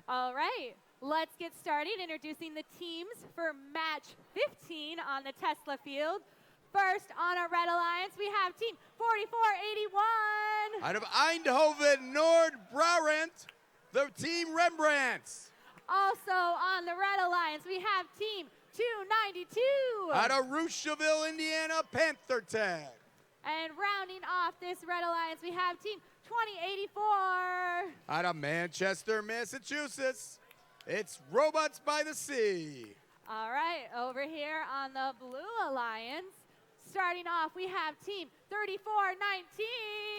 All right, let's get started introducing the teams for match 15 on the Tesla field. First on our Red Alliance, we have team 4481. Out of Eindhoven, Noord-Brabant, the team Rembrandts. Also on the Red Alliance, we have team 292. Out of Rocheville, Indiana, Panther Tag. And rounding off this Red Alliance, we have team 2084. Out of Manchester, Massachusetts, it's Robots by the Sea. All right, over here on the Blue Alliance, starting off, we have team 3419.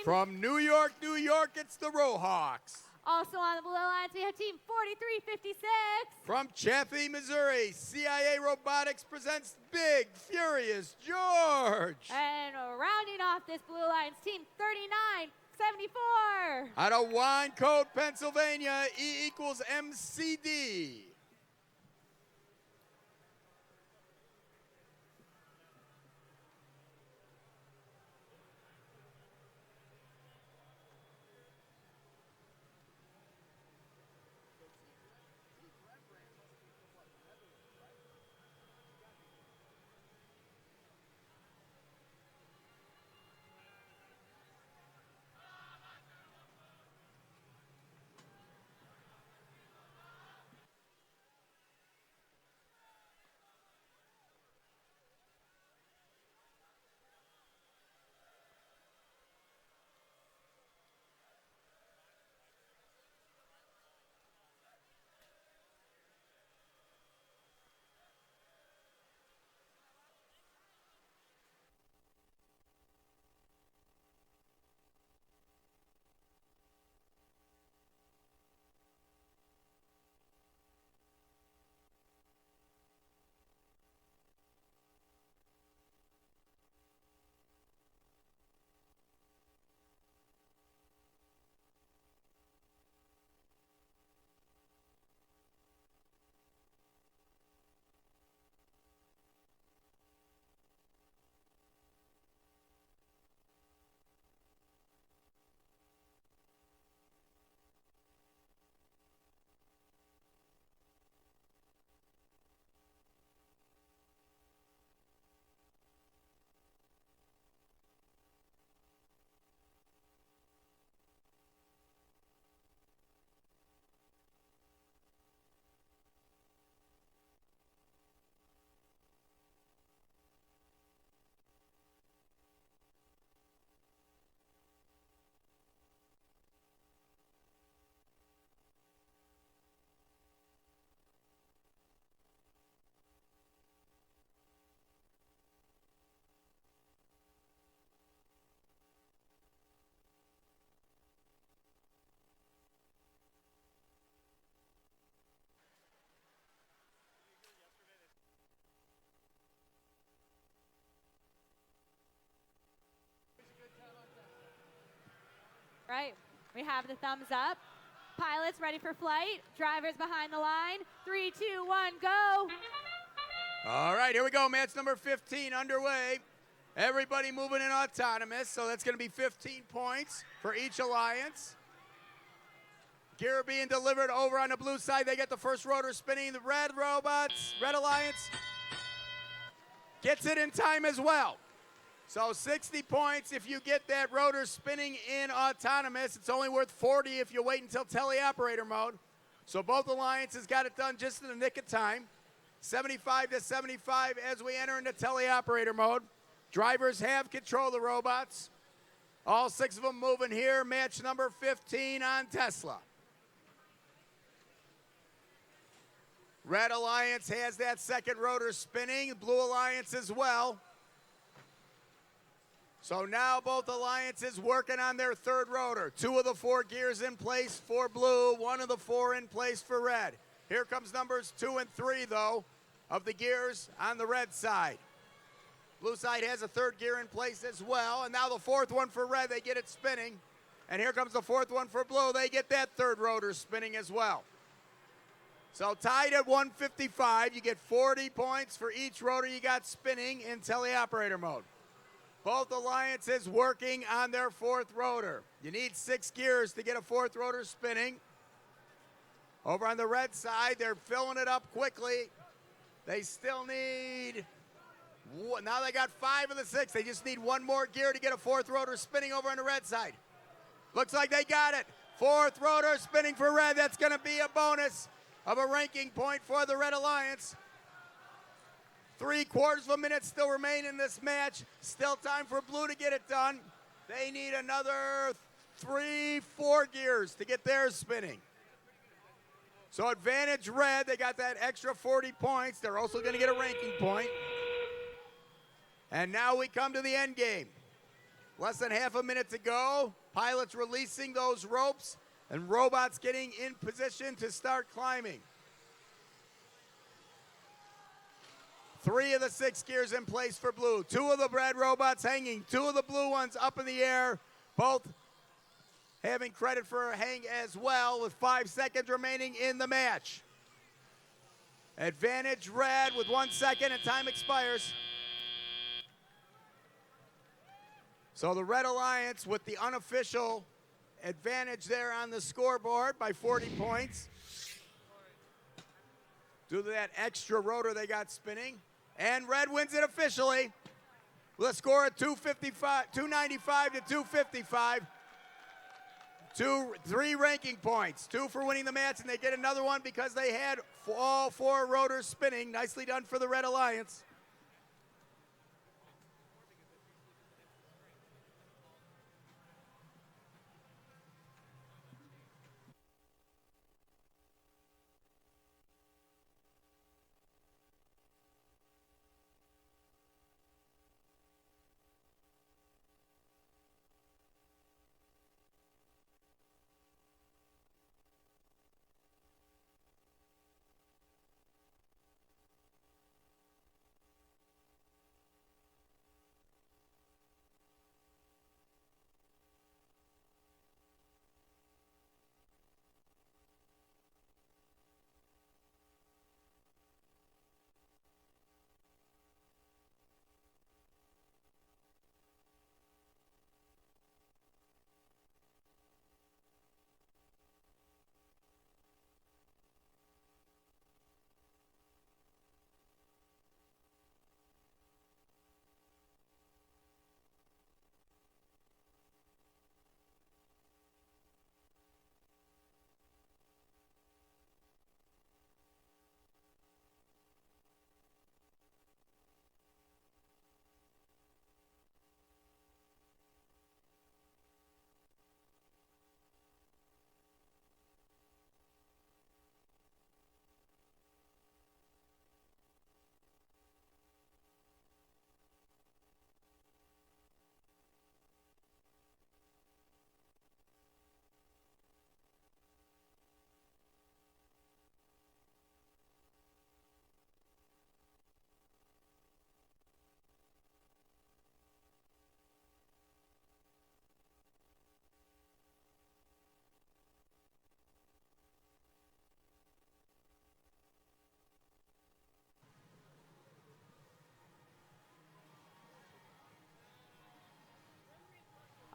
From New York, New York, it's the Rohawks. Also on the Blue Alliance, we have team 4356. From Chaffee, Missouri, CIA Robotics presents Big Furious George. And rounding off this Blue Alliance, team 3974. Out of Wyncote, Pennsylvania, E equals MCD. Right, we have the thumbs up. Pilots ready for flight. Drivers behind the line. 3, 2, 1, go. All right, here we go. Match number 15 underway. Everybody moving in autonomous, so that's going to be 15 points for each alliance. Gear being delivered over on the blue side. They get the first rotor spinning. The red robots, Red Alliance, gets it in time as well. So 60 points if you get that rotor spinning in autonomous. It's only worth 40 if you wait until teleoperator mode. So both alliances got it done just in the nick of time. 75 to 75 as we enter into teleoperator mode. Drivers have control of the robots. All 6 of them moving here. Match number 15 on Tesla. Red Alliance has that second rotor spinning. Blue Alliance as well. So now both alliances working on their third rotor. 2 of the 4 gears in place for blue, 1 of the 4 in place for red. Here comes numbers 2 and 3, though, of the gears on the red side. Blue side has a 3rd gear in place as well. And now the 4th one for red, they get it spinning. And here comes the 4th one for blue. They get that 3rd rotor spinning as well. So tied at 155, you get 40 points for each rotor you got spinning in teleoperator mode. Both alliances working on their 4th rotor. You need 6 gears to get a 4th rotor spinning. Over on the red side, they're filling it up quickly. They still need, now they got 5 of the 6. They just need one more gear to get a 4th rotor spinning over on the red side. Looks like they got it. 4th rotor spinning for red. That's going to be a bonus of a ranking point for the Red Alliance. 3/4 of a minute still remain in this match. Still time for blue to get it done. They need another 3-4 gears to get theirs spinning. So advantage red, they got that extra 40 points. They're also going to get a ranking point. And now we come to the end game. Less than half a minute to go. Pilots releasing those ropes and robots getting in position to start climbing. 3 of the 6 gears in place for blue. 2 of the red robots hanging. 2 of the blue ones up in the air. Both having credit for a hang as well with 5 seconds remaining in the match. Advantage red with 1 second and time expires. So the Red Alliance with the unofficial advantage there on the scoreboard by 40 points. Due to that extra rotor they got spinning. And red wins it officially with a score of 295 to 255. 3 ranking points. 2 for winning the match, and they get another one because they had all 4 rotors spinning. Nicely done for the Red Alliance.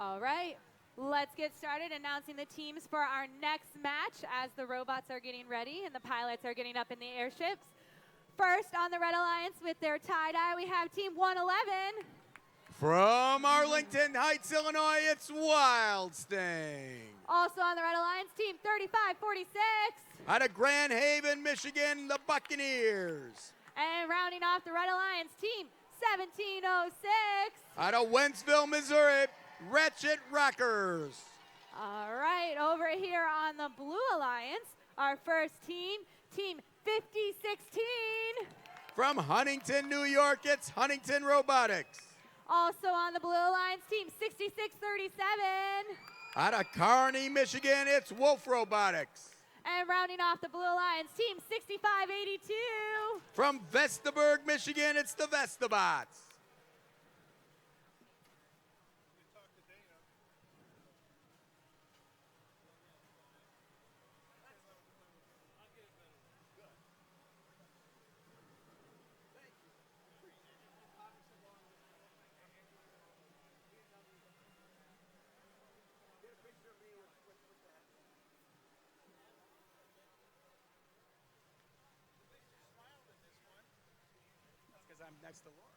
All right, let's get started announcing the teams for our next match as the robots are getting ready and the pilots are getting up in the airships. First on the Red Alliance with their tie-dye, we have Team 111. From Arlington Heights, Illinois, it's Wild Sting. Also on the Red Alliance, Team 3546. Out of Grand Haven, Michigan, the Buccaneers. And rounding off the Red Alliance, Team 1706. Out of Wentzville, Missouri, Wretched Rockers. All right, over here on the Blue Alliance, our first team, Team 5016. From Huntington, New York, it's Huntington Robotics. Also on the Blue Alliance, Team 6637. Out of Kearney, Michigan, it's Wolf Robotics. And rounding off the Blue Alliance, Team 6582. From Vestaburg, Michigan, it's the Vestabots. next to Laura.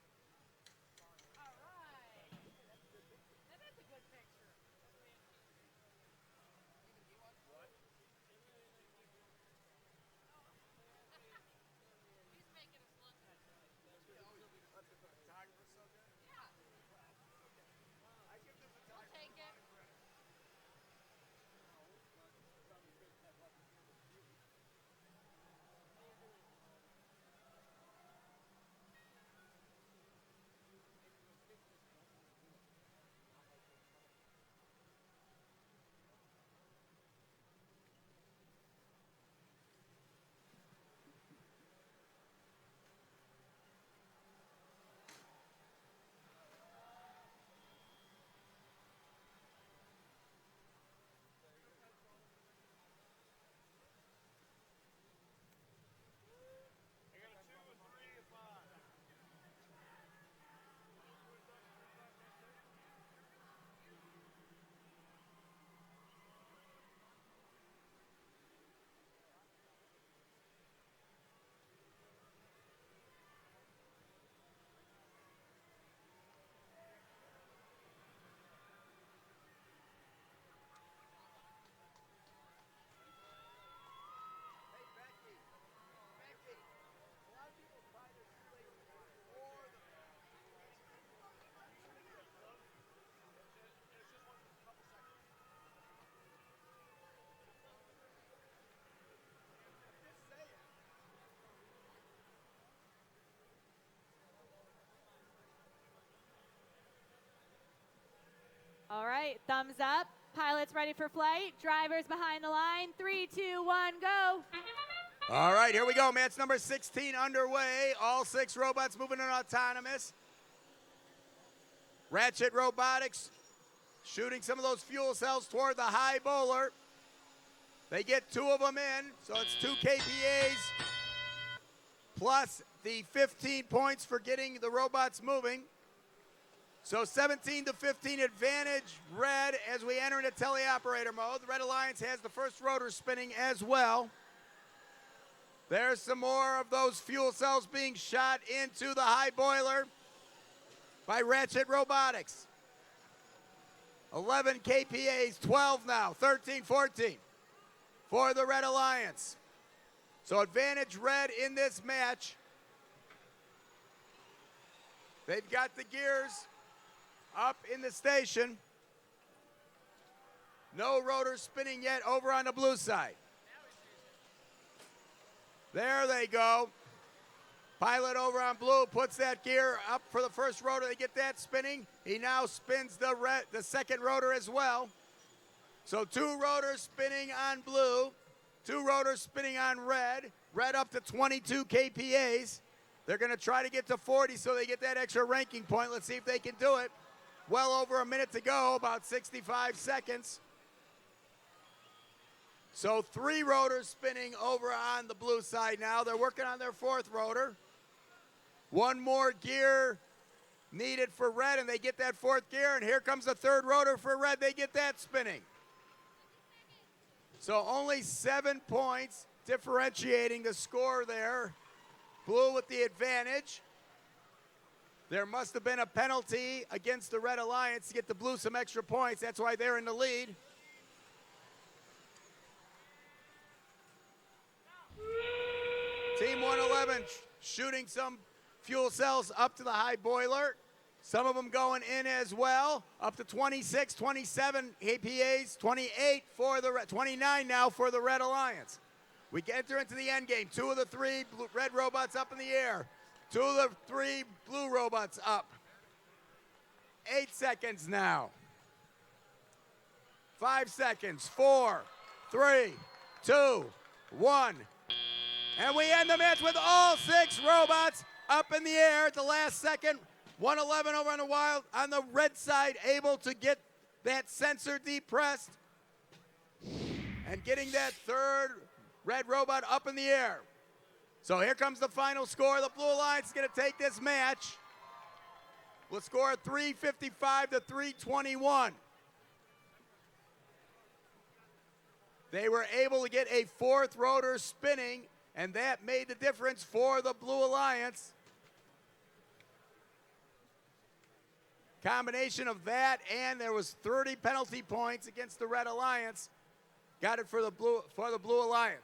All right, thumbs up. Pilots ready for flight. Drivers behind the line. 3, 2, 1, go. All right, here we go. Match number 16 underway. All 6 robots moving in autonomous. Ratchet Robotics shooting some of those fuel cells toward the high bowler. They get 2 of them in, so it's 2 KPAs plus the 15 points for getting the robots moving. So 17 to 15 advantage red as we enter into teleoperator mode. The Red Alliance has the first rotor spinning as well. There's some more of those fuel cells being shot into the high boiler by Ratchet Robotics. 11 KPAs, 12 now, 13, 14 for the Red Alliance. So advantage red in this match. They've got the gears up in the station. No rotor spinning yet over on the blue side. There they go. Pilot over on blue puts that gear up for the first rotor. They get that spinning. He now spins the second rotor as well. So 2 rotors spinning on blue, 2 rotors spinning on red. Red up to 22 KPAs. They're going to try to get to 40 so they get that extra ranking point. Let's see if they can do it. Well over a minute to go, about 65 seconds. So 3 rotors spinning over on the blue side now. They're working on their 4th rotor. 1 more gear needed for red, and they get that 4th gear. And here comes the 3rd rotor for red. They get that spinning. So only 7 points differentiating the score there. Blue with the advantage. There must have been a penalty against the Red Alliance to get the blue some extra points. That's why they're in the lead. Team 111 shooting some fuel cells up to the high boiler. Some of them going in as well. Up to 26, 27 KPAs, 28 for the 29 now for the Red Alliance. We enter into the end game. 2 of the 3 red robots up in the air. 2 of the 3 blue robots up. 8 seconds now. 5 seconds. 4, 3, 2, 1. And we end the match with all 6 robots up in the air at the last second. 111 over on the wild on the red side, able to get that sensor depressed and getting that 3rd red robot up in the air. So here comes the final score. The Blue Alliance is going to take this match. We'll score at 355 to 321. They were able to get a 4th rotor spinning, and that made the difference for the Blue Alliance. Combination of that and there was 30 penalty points against the Red Alliance. Got it for the Blue Alliance.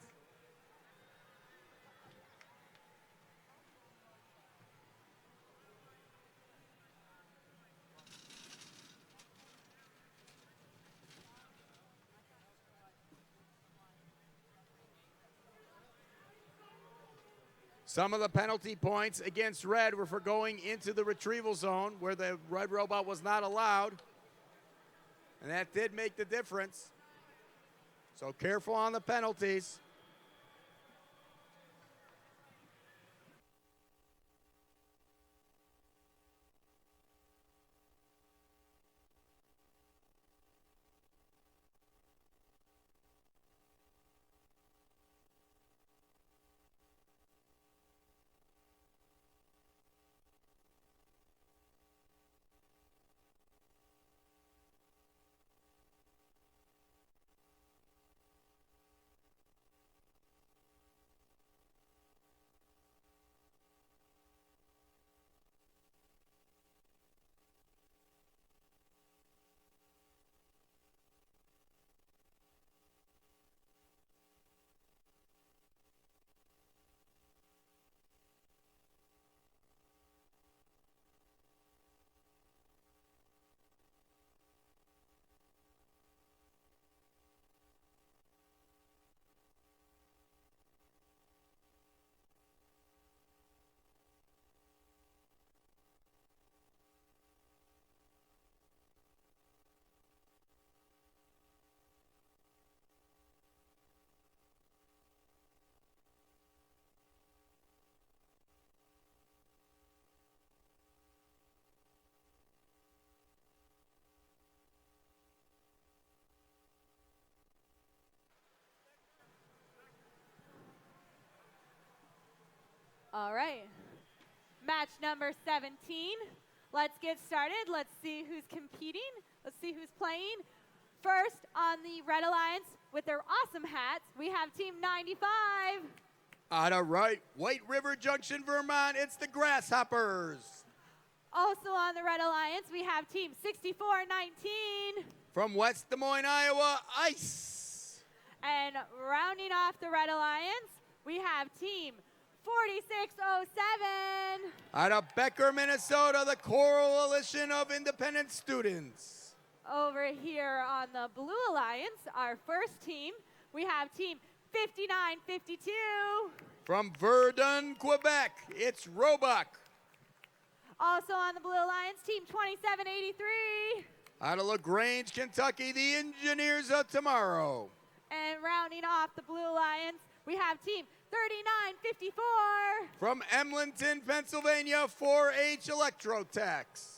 Some of the penalty points against Red were for going into the retrieval zone where the Red robot was not allowed. And that did make the difference. So careful on the penalties. All right. Match number 17. Let's get started. Let's see who's competing. Let's see who's playing. First on the Red Alliance with their awesome hats, we have Team 95. Out of White River Junction, Vermont, it's the Grasshoppers. Also on the Red Alliance, we have Team 6419. From West Des Moines, Iowa, Ice. And rounding off the Red Alliance, we have Team 4607. Out of Becker, Minnesota, the Coalition of Independent Students. Over here on the Blue Alliance, our first team, we have Team 5952. From Verdun, Quebec, it's Roebuck. Also on the Blue Alliance, Team 2783. Out of LaGrange, Kentucky, the Engineers of Tomorrow. And rounding off the Blue Alliance, we have Team 3954. From Emlenton, Pennsylvania, 4-H Electrotechs.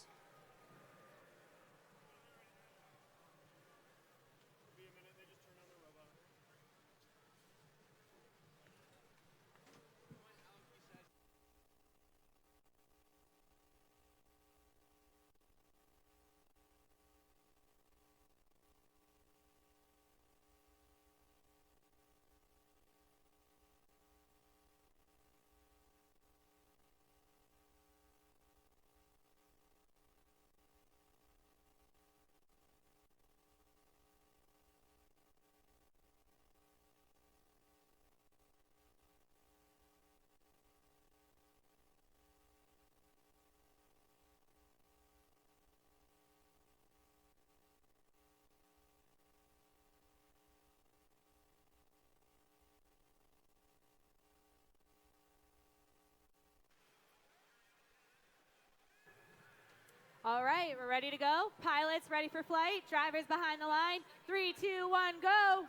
All right, we're ready to go. Pilots ready for flight. Drivers behind the line. 3, 2, 1, go.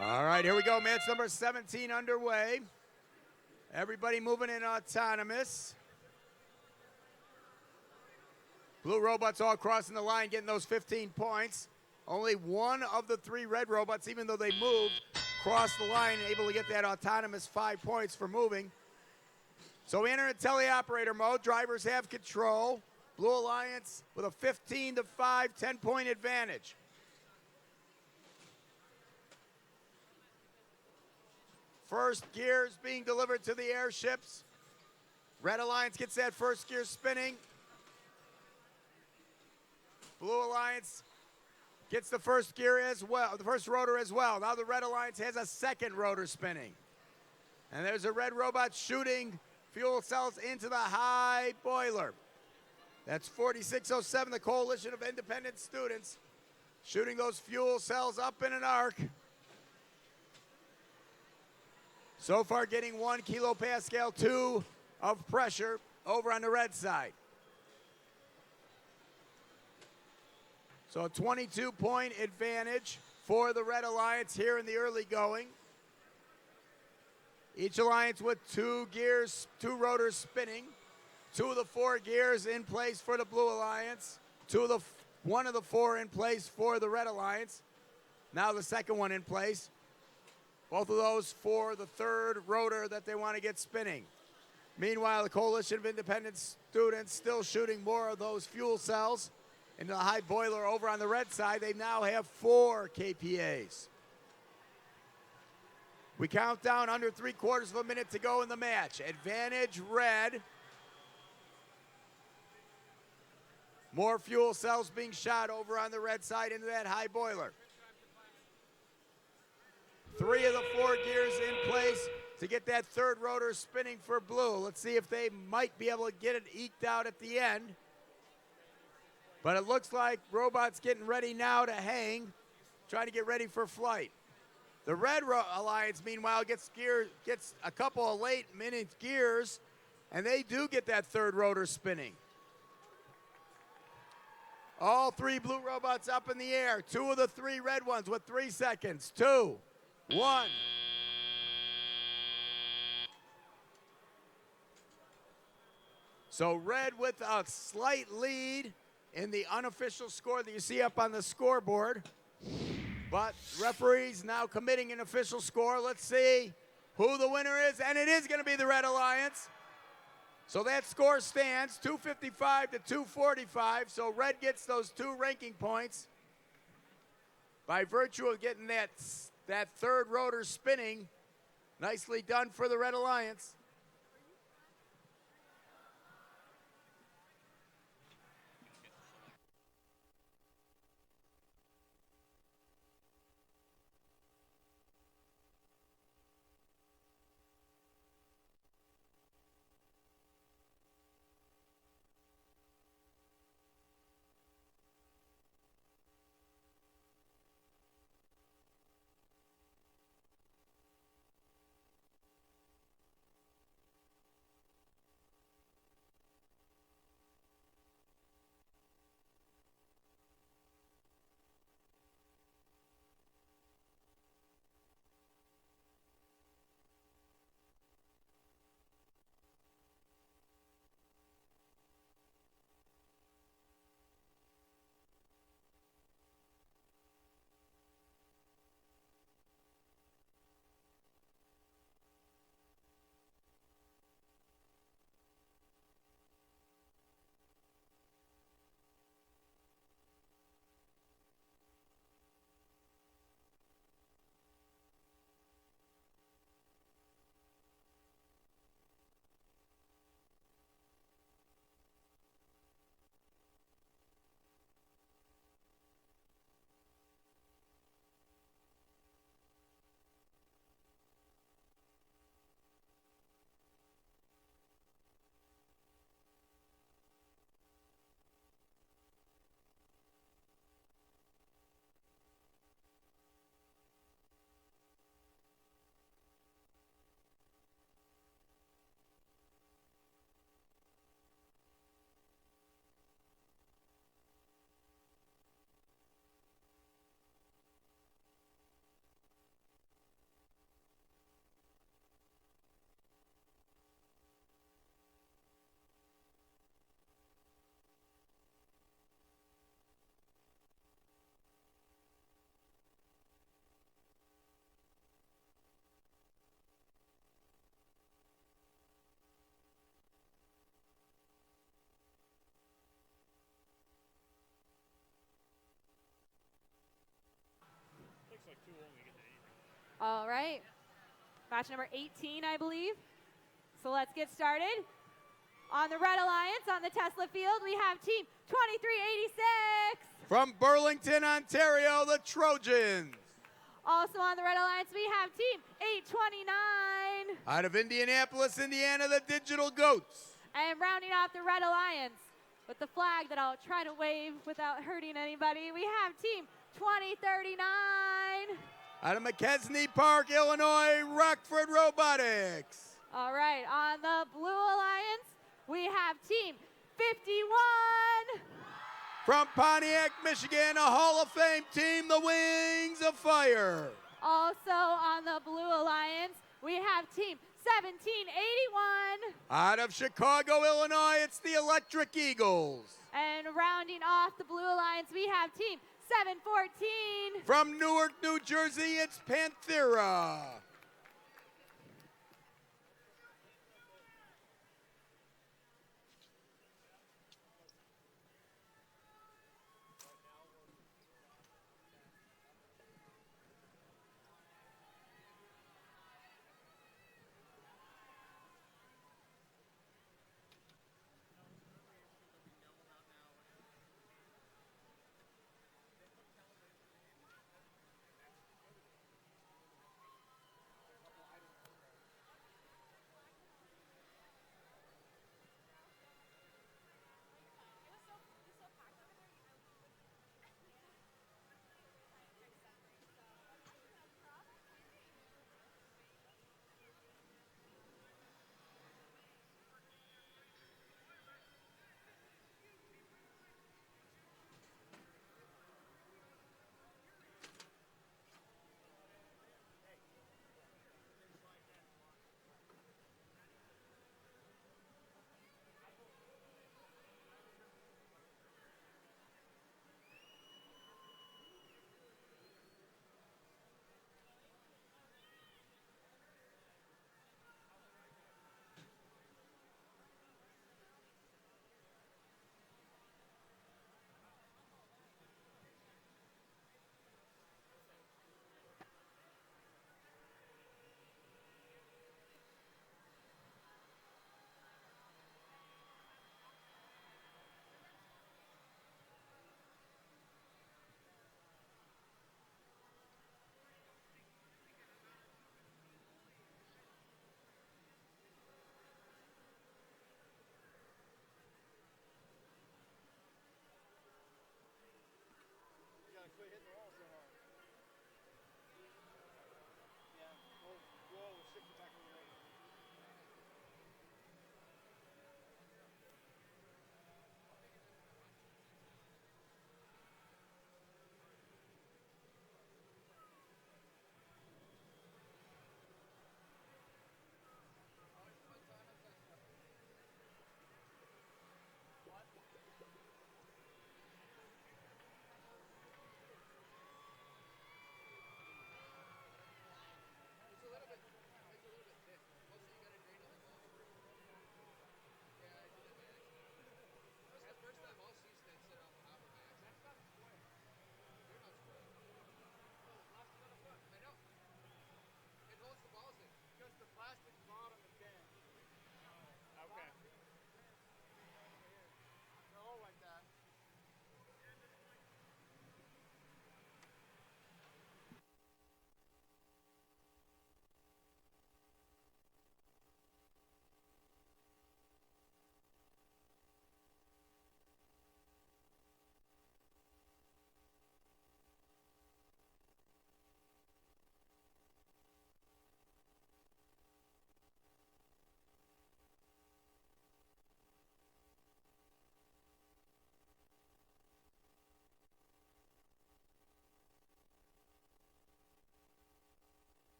All right, here we go. Match number 17 underway. Everybody moving in autonomous. Blue robots all crossing the line, getting those 15 points. Only one of the three red robots, even though they moved, crossed the line and able to get that autonomous 5 points for moving. So we enter in teleoperator mode. Drivers have control. Blue Alliance with a 15-5, 10-point advantage. First gears being delivered to the airships. Red Alliance gets that first gear spinning. Blue Alliance gets the first gear as well, the first rotor as well. Now the Red Alliance has a second rotor spinning. And there's a red robot shooting fuel cells into the high boiler. That's 4607, the Coalition of Independent Students, shooting those fuel cells up in an arc. So far getting 1 kilopascal, 2 of pressure over on the red side. So a 22-point advantage for the Red Alliance here in the early going. Each alliance with 2 gears, 2 rotors spinning. 2 of the 4 gears in place for the Blue Alliance. 1 of the 4 in place for the Red Alliance. Now the second one in place. Both of those for the third rotor that they want to get spinning. Meanwhile, the Coalition of Independent Students still shooting more of those fuel cells into the high boiler over on the red side. They now have 4 KPAs. We count down under 3/4 of a minute to go in the match. Advantage red. More fuel cells being shot over on the red side into that high boiler. 3 of the 4 gears in place to get that third rotor spinning for blue. Let's see if they might be able to get it eked out at the end. But it looks like Robot's getting ready now to hang, trying to get ready for flight. The Red Alliance, meanwhile, gets a couple of late-minute gears, and they do get that third rotor spinning. All 3 blue robots up in the air. 2 of the 3 red ones with 3 seconds. 2, 1. So red with a slight lead in the unofficial score that you see up on the scoreboard. But referees now committing an official score. Let's see who the winner is, and it is going to be the Red Alliance. So that score stands 255 to 245. So red gets those 2 ranking points by virtue of getting that third rotor spinning. Nicely done for the Red Alliance. All right. Match number 18, I believe. So let's get started. On the Red Alliance, on the Tesla field, we have team 2386. From Burlington, Ontario, the Trojans. Also on the Red Alliance, we have Team 829. Out of Indianapolis, Indiana, the Digital Goats. And rounding off the Red Alliance with the flag that I'll try to wave without hurting anybody, we have Team 2039. Out of McKesney Park, Illinois, Rockford Robotics. All right, on the Blue Alliance, we have Team 51. From Pontiac, Michigan, a Hall of Fame team, the Wings of Fire. Also on the Blue Alliance, we have Team 1781. Out of Chicago, Illinois, it's the Electric Eagles. And rounding off the Blue Alliance, we have Team 714. From Newark, New Jersey, it's Panthera.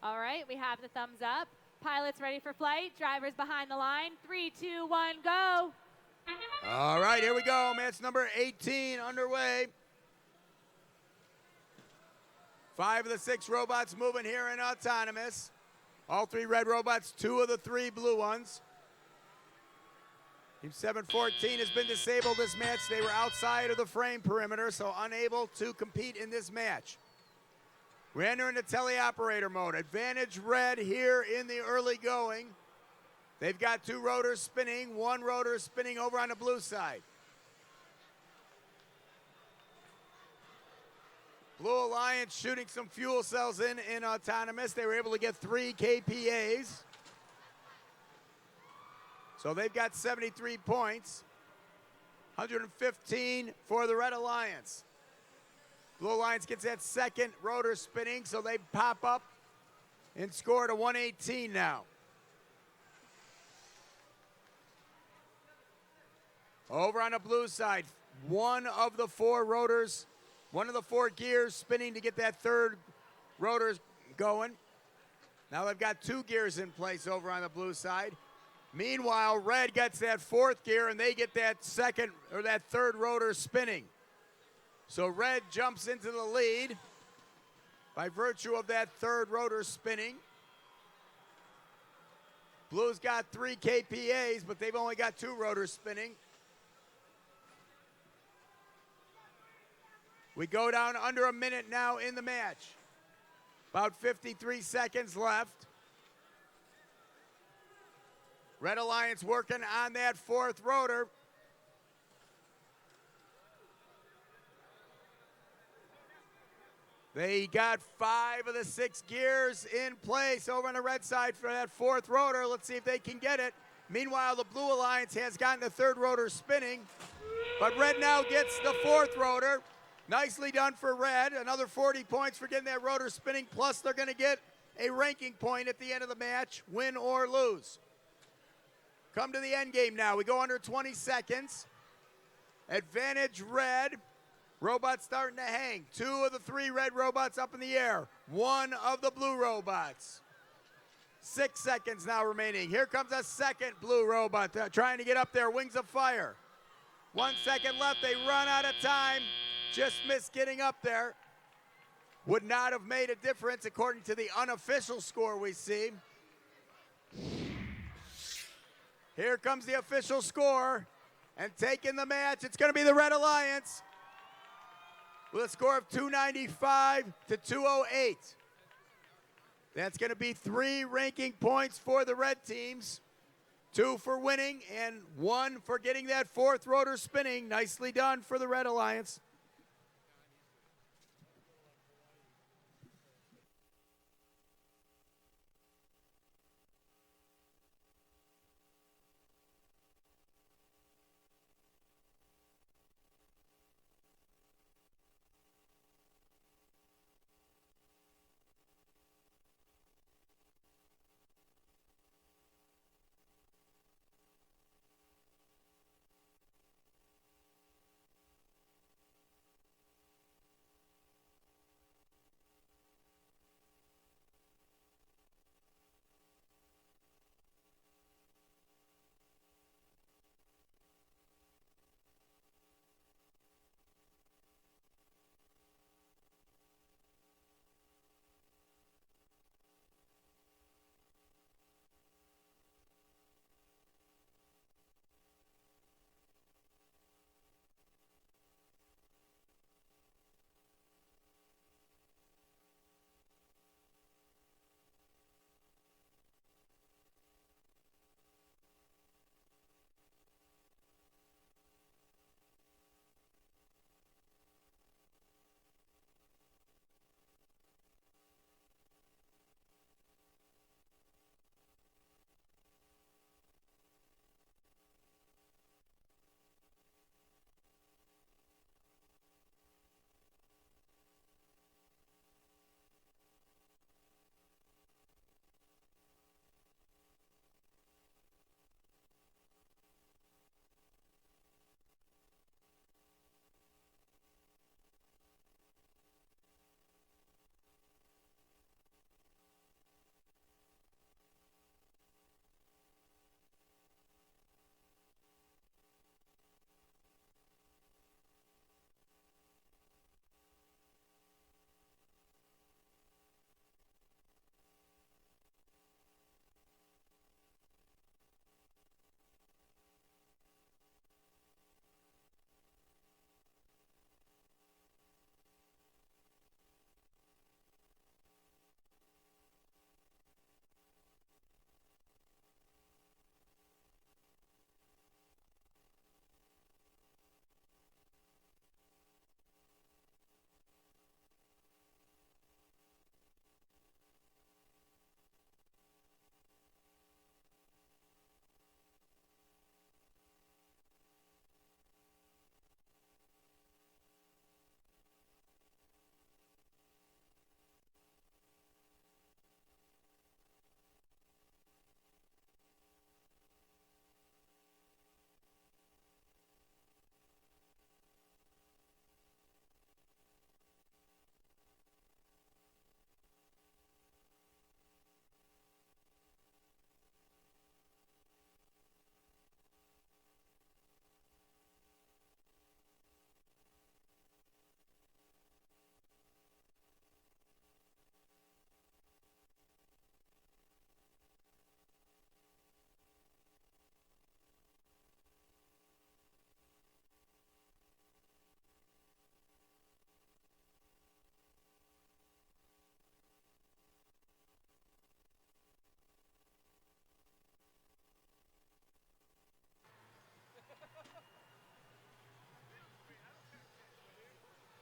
All right, we have the thumbs up. Pilots ready for flight. Drivers behind the line. 3, 2, 1, go. All right, here we go. Match number 18 underway. 5 of the 6 robots moving here in autonomous. All 3 red robots, 2 of the 3 blue ones. Team 714 has been disabled this match. They were outside of the frame perimeter, so unable to compete in this match. We enter into teleoperator mode. Advantage red here in the early going. They've got 2 rotors spinning, 1 rotor spinning over on the blue side. Blue Alliance shooting some fuel cells in autonomous. They were able to get 3 KPAs. So they've got 73 points. 115 for the Red Alliance. Blue Alliance gets that second rotor spinning, so they pop up and score to 118 now. Over on the blue side, 1 of the 4 rotors, 1 of the 4 gears spinning to get that third rotor going. Now they've got 2 gears in place over on the blue side. Meanwhile, red gets that 4th gear and they get that second or that third rotor spinning. So red jumps into the lead by virtue of that third rotor spinning. Blue's got 3 KPAs, but they've only got 2 rotors spinning. We go down under a minute now in the match. About 53 seconds left. Red Alliance working on that 4th rotor. They got 5 of the 6 gears in place over on the red side for that 4th rotor. Let's see if they can get it. Meanwhile, the Blue Alliance has gotten the 3rd rotor spinning, but red now gets the 4th rotor. Nicely done for red. Another 40 points for getting that rotor spinning, plus they're going to get a ranking point at the end of the match, win or lose. Come to the end game now. We go under 20 seconds. Advantage red. Robots starting to hang. 2 of the 3 red robots up in the air. 1 of the blue robots. 6 seconds now remaining. Here comes a second blue robot trying to get up there. Wings of fire. 1 second left. They run out of time. Just missed getting up there. Would not have made a difference according to the unofficial score we see. Here comes the official score, and taking the match, it's going to be the Red Alliance with a score of 295 to 208. That's going to be 3 ranking points for the red teams, 2 for winning and 1 for getting that 4th rotor spinning. Nicely done for the Red Alliance.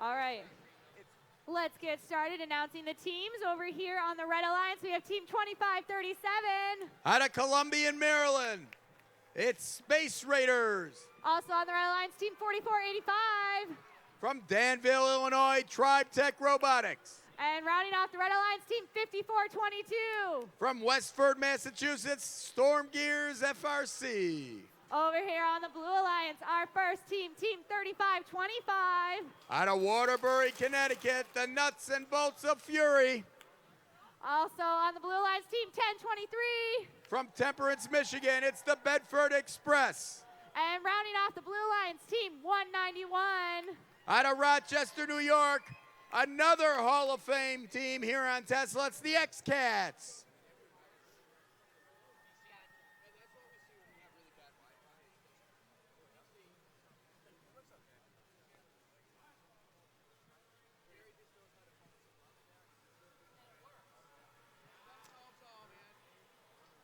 All right. Let's get started announcing the teams. Over here on the Red Alliance, we have Team 2537. Out of Columbian, Maryland, it's Space Raiders. Also on the Red Alliance, Team 4485. From Danville, Illinois, Tribe Tech Robotics. And rounding off the Red Alliance, Team 5422. From Westford, Massachusetts, Storm Gears FRC. Over here on the Blue Alliance, our first team, Team 3525. Out of Waterbury, Connecticut, the Nuts and Bolts of Fury. Also on the Blue Alliance, Team 1023. From Temperance, Michigan, it's the Bedford Express. And rounding off the Blue Alliance, Team 191. Out of Rochester, New York, another Hall of Fame team here on Tesla, it's the X-Cats.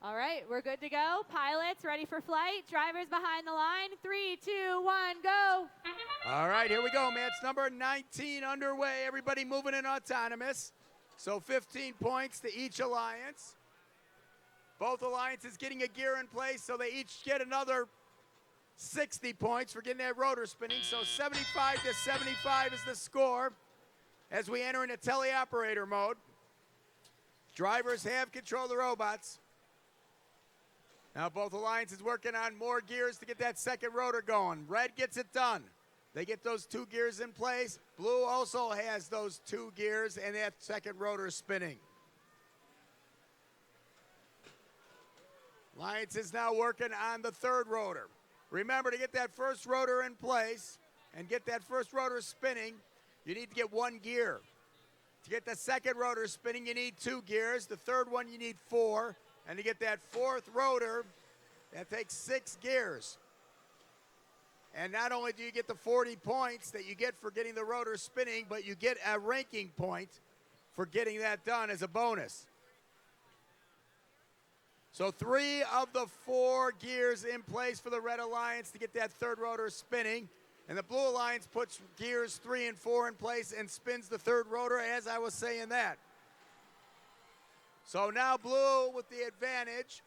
All right, we're good to go. Pilots ready for flight. Drivers behind the line. 3, 2, 1, go. All right, here we go. Match number 19 underway. Everybody moving in autonomous. So 15 points to each alliance. Both alliances getting a gear in place, so they each get another 60 points for getting that rotor spinning. So 75 to 75 is the score as we enter into teleoperator mode. Drivers have control of the robots. Now both alliances working on more gears to get that second rotor going. Red gets it done. They get those 2 gears in place. Blue also has those 2 gears and that second rotor spinning. Alliance is now working on the third rotor. Remember, to get that first rotor in place and get that first rotor spinning, you need to get 1 gear. To get the second rotor spinning, you need 2 gears. The third one, you need 4. And to get that fourth rotor, that takes 6 gears. And not only do you get the 40 points that you get for getting the rotor spinning, but you get a ranking point for getting that done as a bonus. So 3 of the 4 gears in place for the Red Alliance to get that third rotor spinning. And the Blue Alliance puts gears 3 and 4 in place and spins the third rotor as I was saying that. So now Blue with the advantage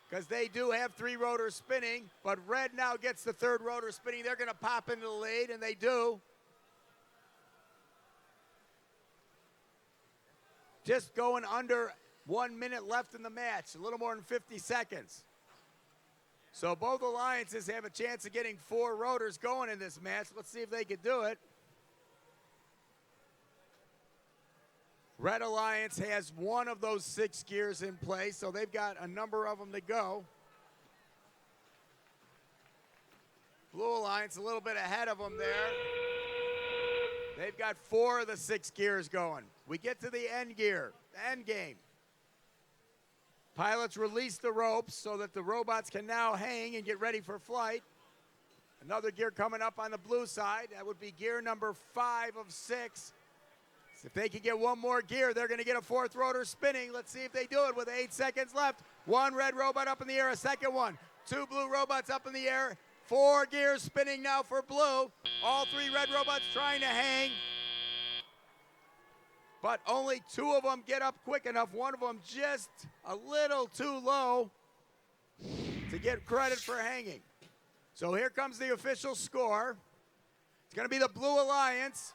because they do have 3 rotors spinning, but Red now gets the third rotor spinning. They're going to pop into the lead, and they do. Just going under 1 minute left in the match, a little more than 50 seconds. So both alliances have a chance of getting 4 rotors going in this match. Let's see if they can do it. Red Alliance has 1 of those 6 gears in place, so they've got a number of them to go. Blue Alliance a little bit ahead of them there. They've got 4 of the 6 gears going. We get to the end gear, the end game. Pilots release the ropes so that the robots can now hang and get ready for flight. Another gear coming up on the blue side. That would be gear number 5 of 6. If they can get 1 more gear, they're going to get a 4th rotor spinning. Let's see if they do it with 8 seconds left. 1 red robot up in the air, a second one. 2 blue robots up in the air. 4 gears spinning now for blue. All 3 red robots trying to hang. But only 2 of them get up quick enough. 1 of them just a little too low to get credit for hanging. So here comes the official score. It's going to be the Blue Alliance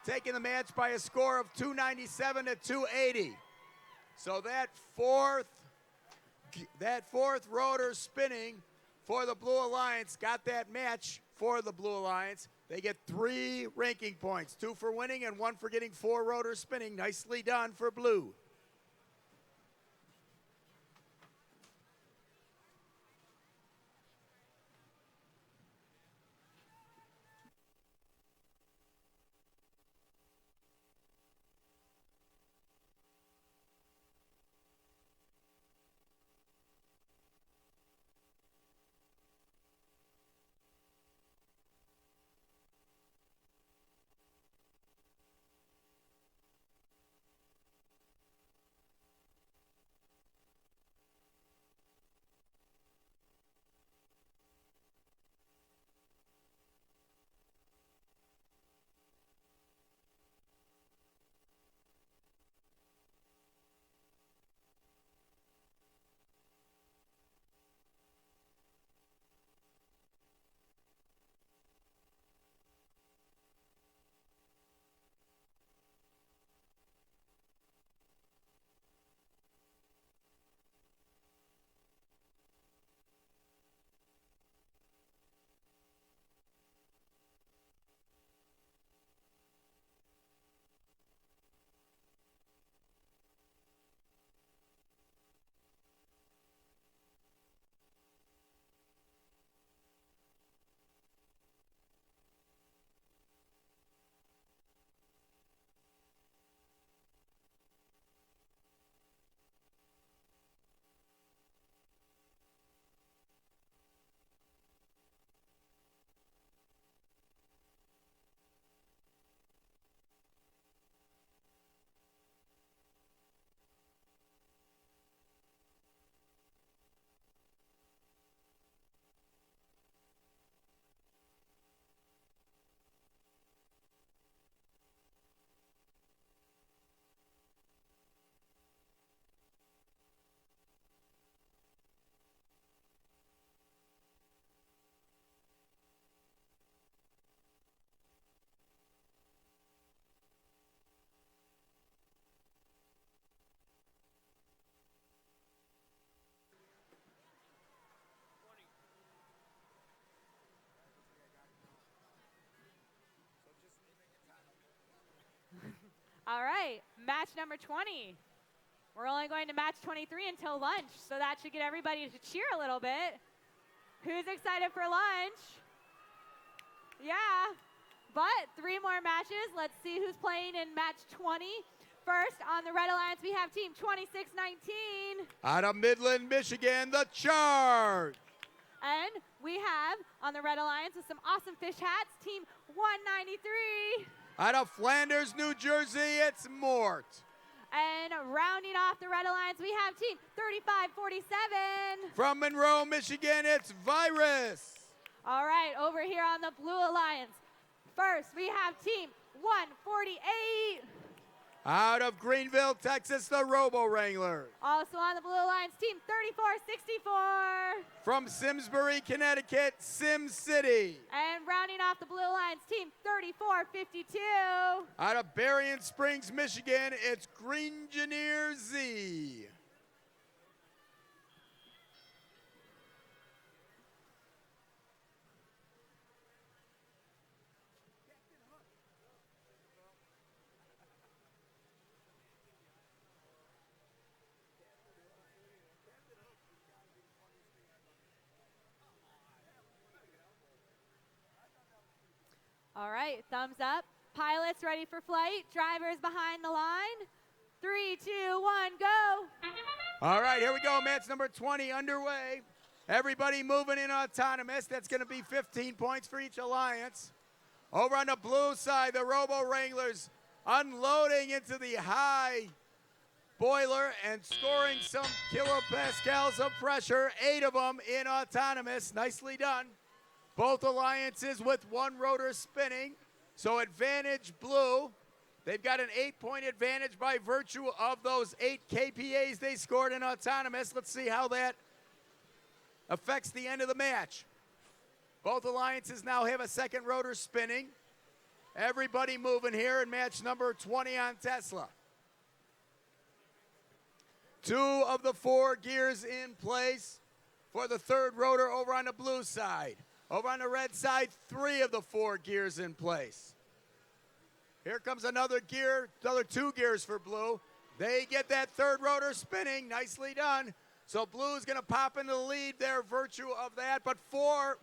taking the match by a score of 297 to 280. So that fourth rotor spinning for the Blue Alliance got that match for the Blue Alliance. They get 3 ranking points, 2 for winning and 1 for getting 4 rotors spinning. Nicely done for Blue. All right, match number 20. We're only going to match 23 until lunch, so that should get everybody to cheer a little bit. Who's excited for lunch? Yeah, but 3 more matches. Let's see who's playing in match 20. First, on the Red Alliance, we have team 2619. Out of Midland, Michigan, the Charge. And we have, on the Red Alliance with some awesome fish hats, team 193. Out of Flanders, New Jersey, it's Mort. And rounding off the Red Alliance, we have team 3547. From Monroe, Michigan, it's Virus. All right, over here on the Blue Alliance. First, we have team 148. Out of Greenville, Texas, the Robo Wranglers. Also on the Blue Alliance, team 3464. From Simsbury, Connecticut, Sim City. And rounding off the Blue Alliance, team 3452. Out of Berrien Springs, Michigan, it's Greengineer Z. All right, thumbs up. Pilots ready for flight. Drivers behind the line. 3, 2, 1, go. All right, here we go. Match number 20 underway. Everybody moving in autonomous. That's going to be 15 points for each alliance. Over on the blue side, the Robo Wranglers unloading into the high boiler and scoring some kilopascals of pressure, 8 of them in autonomous. Nicely done. Both alliances with 1 rotor spinning. So advantage blue. They've got an 8-point advantage by virtue of those 8 KPAs they scored in autonomous. Let's see how that affects the end of the match. Both alliances now have a 2nd rotor spinning. Everybody moving here in match number 20 on Tesla. 2 of the 4 gears in place for the 3rd rotor over on the blue side. Over on the red side, 3 of the 4 gears in place. Here comes another gear, another 2 gears for blue. They get that 3rd rotor spinning, nicely done. So blue's gonna pop into the lead there, virtue of that, but 4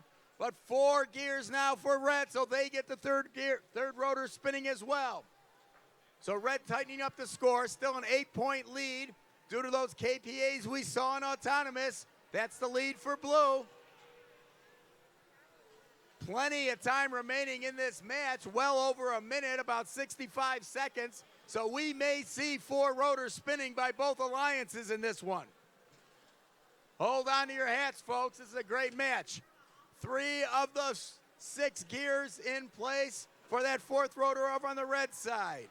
gears now for red, so they get the 3rd rotor spinning as well. So red tightening up the score, still an 8-point lead due to those KPAs we saw in autonomous. That's the lead for blue. Plenty of time remaining in this match, well over a minute, about 65 seconds. So we may see 4 rotors spinning by both alliances in this one. Hold on to your hats, folks. This is a great match. 3 of the 6 gears in place for that 4th rotor over on the red side.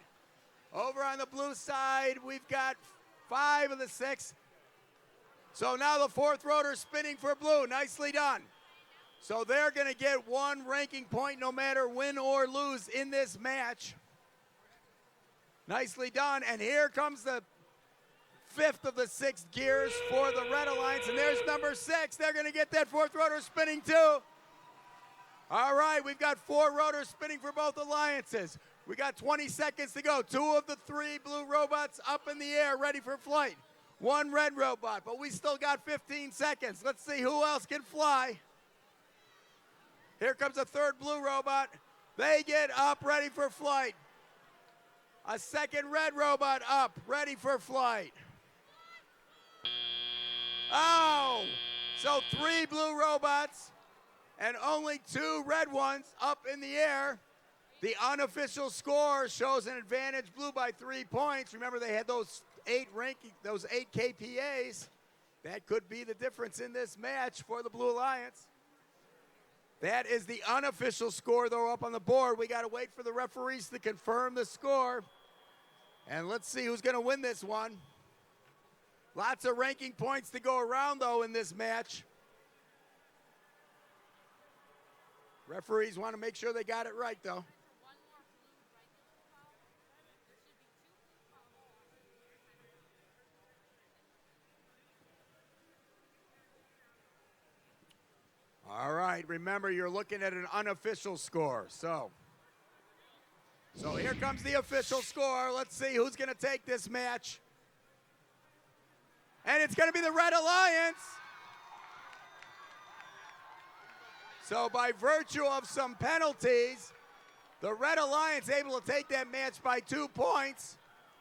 Over on the blue side, we've got 5 of the 6. So now the 4th rotor spinning for blue. Nicely done. So they're going to get 1 ranking point no matter win or lose in this match. Nicely done. And here comes the 5th of the 6 gears for the Red Alliance. And there's number 6. They're going to get that 4th rotor spinning too. All right, we've got 4 rotors spinning for both alliances. We got 20 seconds to go. 2 of the 3 blue robots up in the air, ready for flight. 1 red robot, but we still got 15 seconds. Let's see who else can fly. Here comes a 3rd blue robot. They get up, ready for flight. A 2nd red robot up, ready for flight. Oh! So 3 blue robots and only 2 red ones up in the air. The unofficial score shows an advantage blue by 3 points. Remember, they had those 8 KPAs. That could be the difference in this match for the Blue Alliance. That is the unofficial score, though, up on the board. We got to wait for the referees to confirm the score. And let's see who's going to win this one. Lots of ranking points to go around, though, in this match. Referees want to make sure they got it right, though. All right, remember, you're looking at an unofficial score, so So here comes the official score. Let's see who's going to take this match. And it's going to be the Red Alliance. So by virtue of some penalties, the Red Alliance able to take that match by 2 points.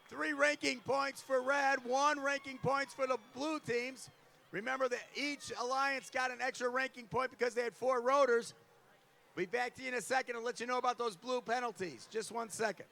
3 ranking points for Red, 1 ranking points for the blue teams. Remember that each alliance got an extra ranking point because they had 4 rotors. We'll be back to you in a second and let you know about those blue penalties. Just 1 second.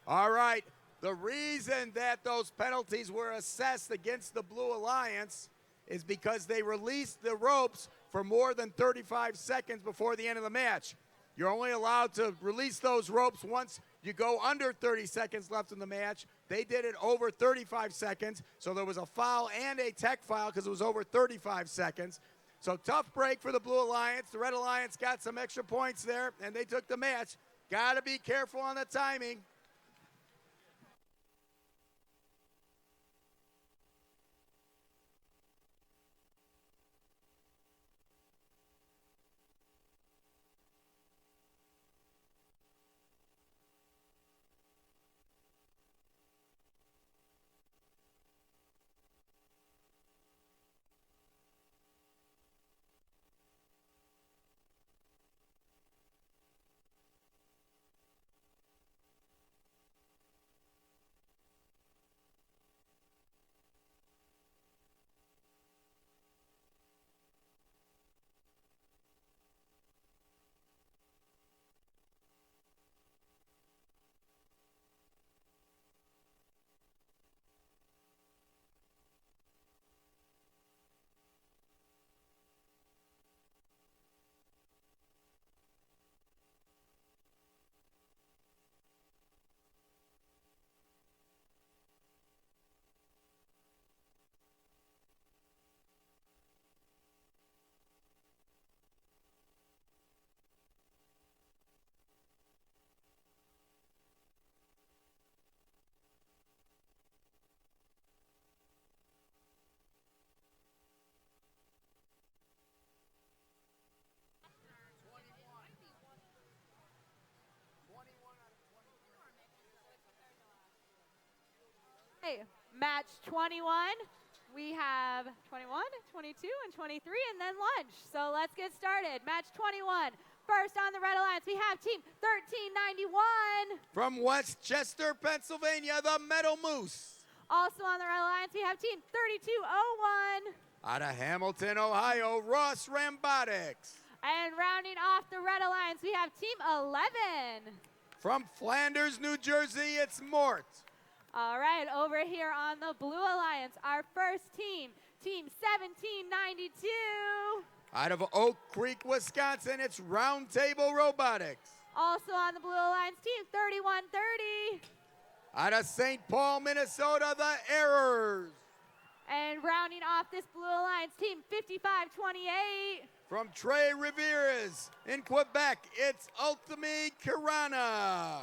All right, the reason that those penalties were assessed against the Blue Alliance is because they released the ropes for more than 35 seconds before the end of the match. You're only allowed to release those ropes once you go under 30 seconds left in the match. They did it over 35 seconds, so there was a foul and a tech foul because it was over 35 seconds. So tough break for the Blue Alliance. The Red Alliance got some extra points there, and they took the match. Got to be careful on the timing. Hey, match 21. We have 21, 22, and 23, and then lunch. So let's get started. Match 21. First on the Red Alliance, we have Team 1391. From Westchester, Pennsylvania, the Meadow Moose. Also on the Red Alliance, we have Team 3201. Out of Hamilton, Ohio, Ross Rambotics. And rounding off the Red Alliance, we have Team 11. From Flanders, New Jersey, it's Mort. All right, over here on the Blue Alliance, our first team, Team 1792. Out of Oak Creek, Wisconsin, it's Roundtable Robotics. Also on the Blue Alliance, Team 3130. Out of St. Paul, Minnesota, the Errors. And rounding off this Blue Alliance, Team 5528. From Tres Rivières in Quebec, it's Ultimi Kirana.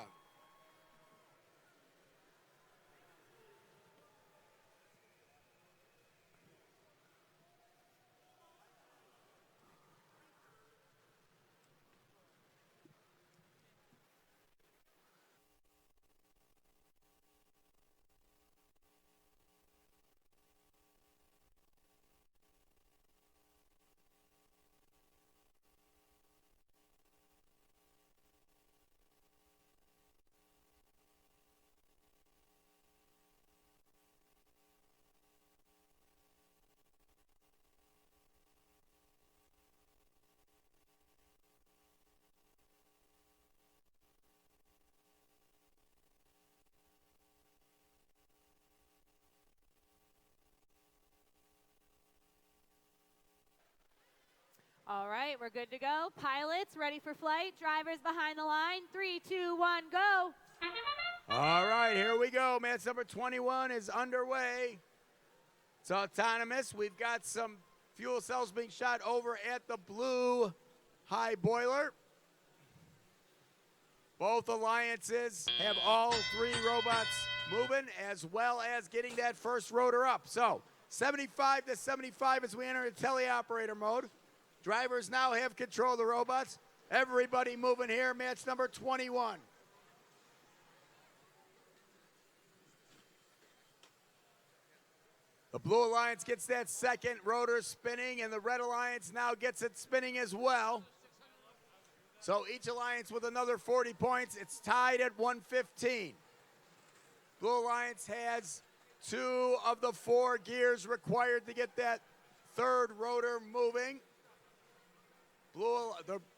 All right, we're good to go. Pilots ready for flight. Drivers behind the line. 3, 2, 1, go. All right, here we go. Match number 21 is underway. It's autonomous. We've got some fuel cells being shot over at the blue high boiler. Both alliances have all three robots moving, as well as getting that first rotor up. So 75 to 75 as we enter a teleoperator mode. Drivers now have control of the robots. Everybody moving here, match number 21. The Blue Alliance gets that second rotor spinning, and the Red Alliance now gets it spinning as well. So each alliance with another 40 points. It's tied at 115. Blue Alliance has 2 of the 4 gears required to get that third rotor moving.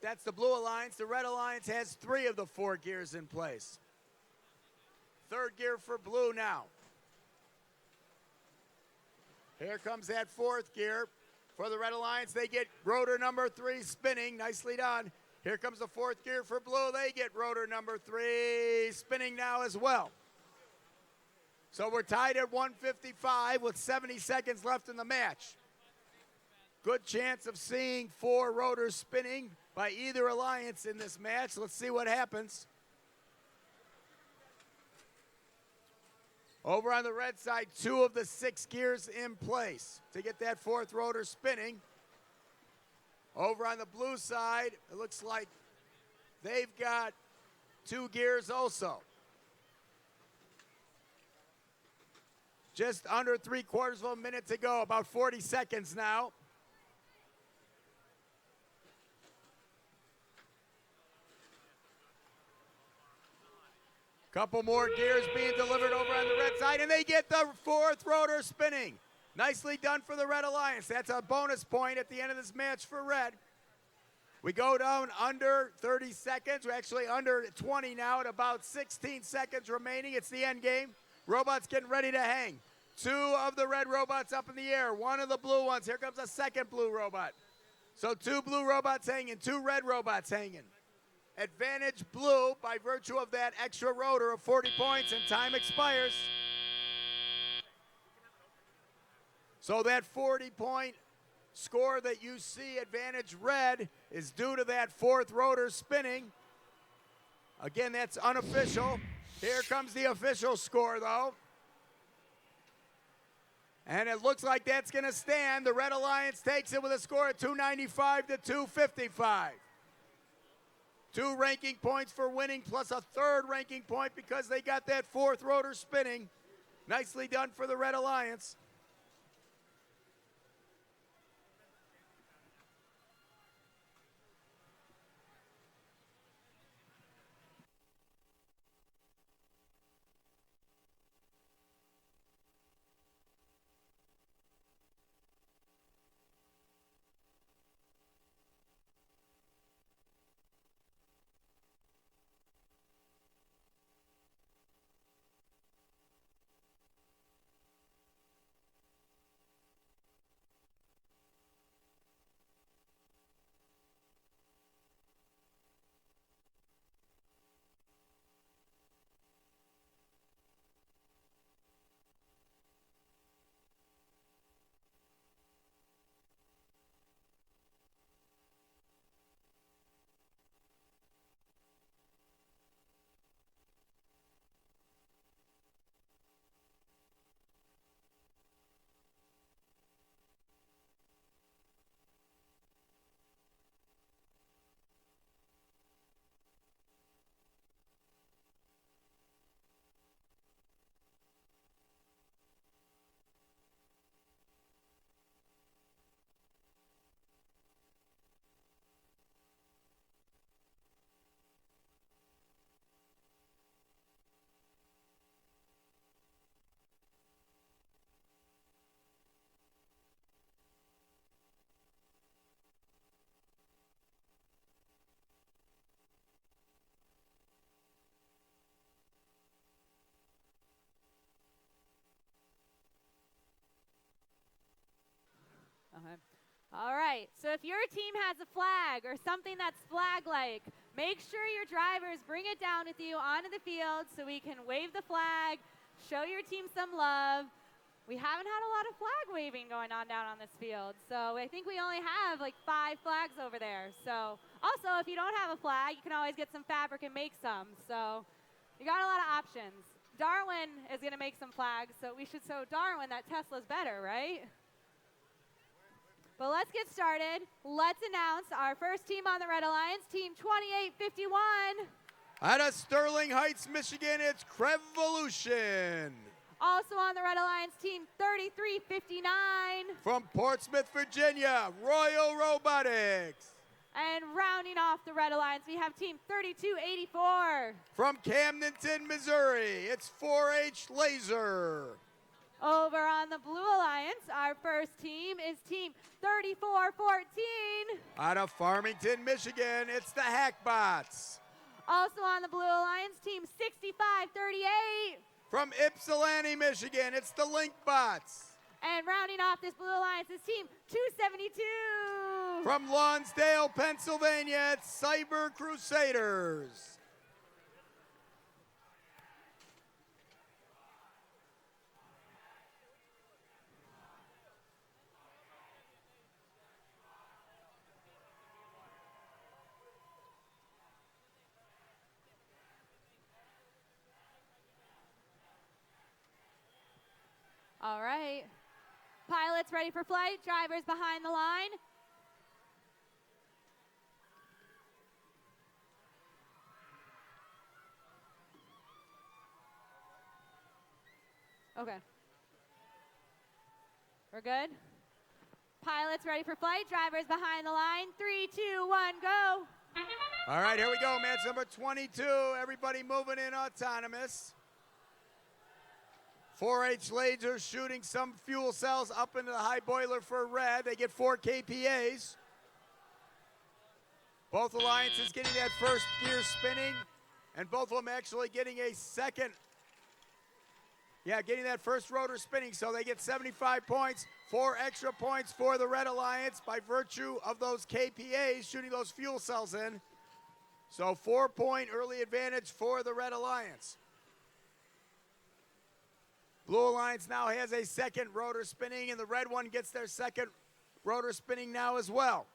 That's the Blue Alliance. The Red Alliance has 3 of the 4 gears in place. Third gear for Blue now. Here comes that fourth gear for the Red Alliance. They get rotor number 3 spinning. Nicely done. Here comes the fourth gear for Blue. They get rotor number 3 spinning now as well. So we're tied at 155 with 70 seconds left in the match. Good chance of seeing 4 rotors spinning by either alliance in this match. Let's see what happens. Over on the red side, 2 of the 6 gears in place to get that fourth rotor spinning. Over on the blue side, it looks like they've got 2 gears also. Just under 3/4 of a minute to go, about 40 seconds now. Couple more gears being delivered over on the red side, and they get the fourth rotor spinning. Nicely done for the Red Alliance. That's a bonus point at the end of this match for Red. We go down under 30 seconds. We're actually under 20 now at about 16 seconds remaining. It's the end game. Robots getting ready to hang. 2 of the red robots up in the air. 1 of the blue ones. Here comes a second blue robot. So 2 blue robots hanging, 2 red robots hanging. Advantage Blue by virtue of that extra rotor of 40 points, and time expires. So that 40-point score that you see advantage Red is due to that fourth rotor spinning. Again, that's unofficial. Here comes the official score, though. And it looks like that's going to stand. The Red Alliance takes it with a score of 295 to 255. 2 ranking points for winning, plus a 3rd ranking point because they got that fourth rotor spinning. Nicely done for the Red Alliance. Okay. All right, so if your team has a flag or something that's flag-like, make sure your drivers bring it down with you onto the field so we can wave the flag, show your team some love. We haven't had a lot of flag waving going on down on this field, so I think we only have like 5 flags over there. So Also, if you don't have a flag, you can always get some fabric and make some. So you got a lot of options. Darwin is going to make some flags, so we should show Darwin that Tesla's better, right? But let's get started. Let's announce our first team on the Red Alliance, Team 2851. Out of Sterling Heights, Michigan, it's Crevolution. Also on the Red Alliance, Team 3359. From Portsmouth, Virginia, Royal Robotics. And rounding off the Red Alliance, we have Team 3284. From Camdenton, Missouri, it's 4H Laser. Over on the Blue Alliance, our first team is Team 3414. Out of Farmington, Michigan, it's the Hackbots. Also on the Blue Alliance, Team 6538. From Ypsilanti, Michigan, it's the Linkbots. And rounding off this Blue Alliance is Team 272. From Lonsdale, Pennsylvania, it's Cyber Crusaders. All right. Pilots ready for flight. Drivers behind the line. Okay. We're good? Pilots ready for flight. Drivers behind the line. 3, 2, 1, go. All right, here we go. Match number 22. Everybody moving in autonomous. 4H Laser shooting some fuel cells up into the high boiler for red. They get 4 KPAs. Both alliances getting that first gear spinning, and both of them actually getting a second. Yeah, getting that first rotor spinning, so they get 75 points. 4 extra points for the Red Alliance by virtue of those KPAs shooting those fuel cells in. So 4-point early advantage for the Red Alliance. Blue Alliance now has a second rotor spinning, and the red one gets their second rotor spinning now as well.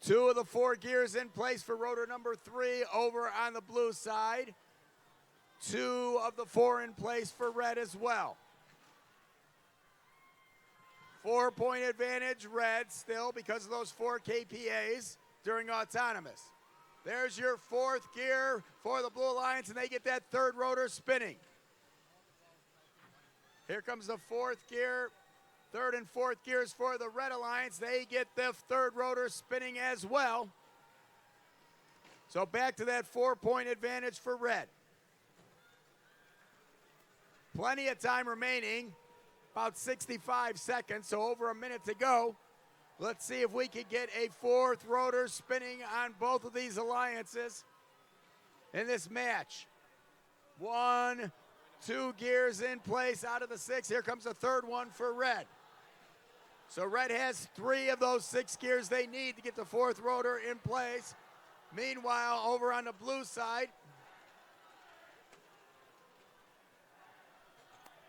2 of the 4 gears in place for rotor number 3 over on the blue side. 2 of the 4 in place for red as well. 4-point advantage red still because of those 4 KPAs during autonomous. There's your 4th gear for the Blue Alliance, and they get that 3rd rotor spinning. Here comes the 4th gear. 3rd and 4th gears for the Red Alliance. They get the 3rd rotor spinning as well. So back to that 4-point advantage for red. Plenty of time remaining, about 65 seconds, so over a minute to go. Let's see if we can get a 4th rotor spinning on both of these alliances in this match. 1, 2 gears in place out of the 6. Here comes the 3rd one for red. So red has 3 of those 6 gears they need to get the 4th rotor in place. Meanwhile, over on the blue side,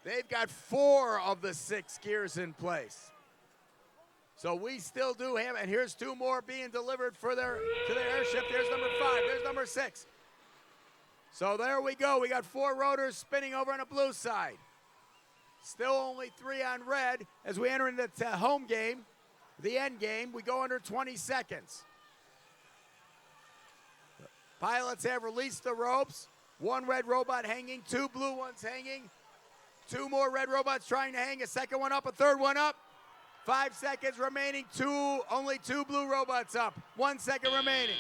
they've got 4 of the 6 gears in place. So we still do have, and here's 2 more being delivered for to their airship. There's number 5, there's number 6. So there we go. We got 4 rotors spinning over on the blue side. Still only 3 on red as we enter into the home game, the end game. We go under 20 seconds. Pilots have released the ropes. 1 red robot hanging, 2 blue ones hanging. 2 more red robots trying to hang, a second one up, a 3rd one up. 5 seconds remaining, only 2 blue robots up. 1 second remaining.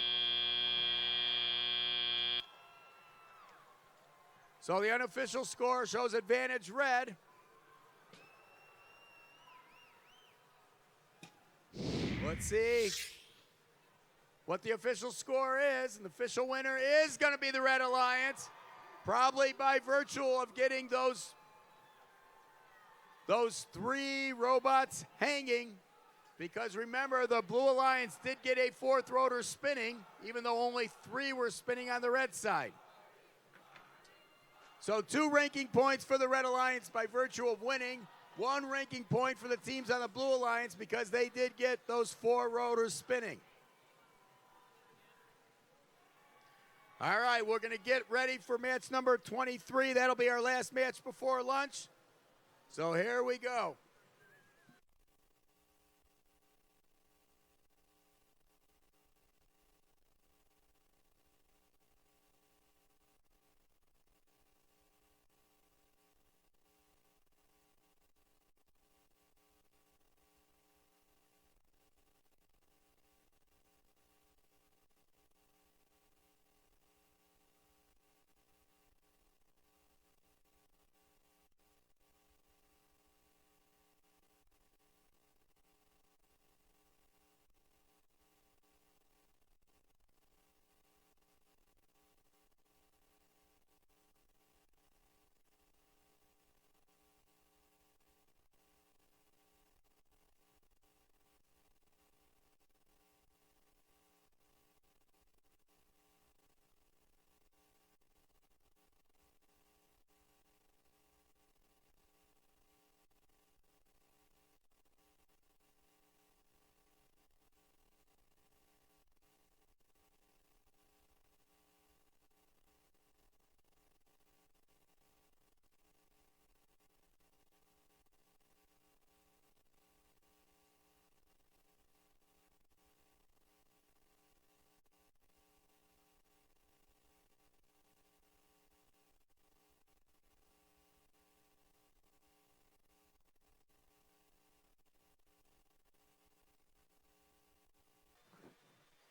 So the unofficial score shows advantage red. Let's see what the official score is. And the official winner is going to be the Red Alliance, probably by virtue of getting those 3 robots hanging, because remember, the Blue Alliance did get a 4th rotor spinning, even though only 3 were spinning on the red side. So 2 ranking points for the Red Alliance by virtue of winning. 1 ranking point for the teams on the Blue Alliance because they did get those 4 rotors spinning. All right, we're going to get ready for match number 23. That'll be our last match before lunch. So here we go.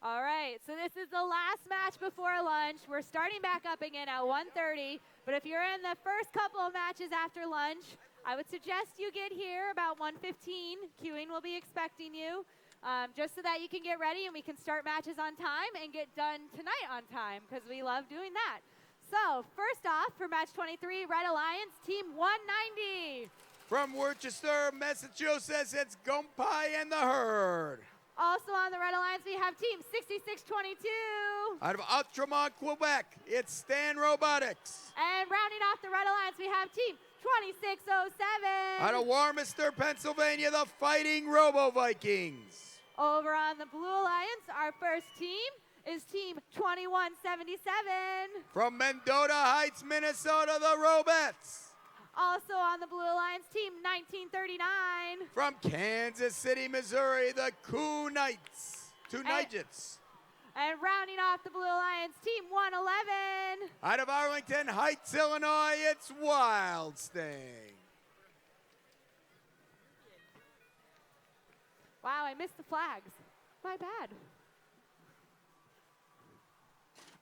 All right, so this is the last match before lunch. We're starting back up again at 1:30, but if you're in the first couple of matches after lunch, I would suggest you get here about 1:15. Queuing will be expecting you, just so that you can get ready and we can start matches on time and get done tonight on time, because we love doing that. So, first off, for match 23, Red Alliance, Team 190. From Worcester, Massachusetts, it's Gompai and the Herd. Also on the Red Alliance, we have Team 6622. Out of Outremont, Quebec, it's Stan Robotics. And rounding off the Red Alliance, we have Team 2607. Out of Warminster, Pennsylvania, the Fighting Robo Vikings. Over on the Blue Alliance, our first team is Team 2177. From Mendota Heights, Minnesota, the Robettes. Also on the Blue Alliance, Team 1939. From Kansas City, Missouri, the Coup Knights. Two Knights. And rounding off the Blue Alliance, Team 111. Out of Arlington Heights, Illinois, it's Wild Sting. Wow, I missed the flags. My bad.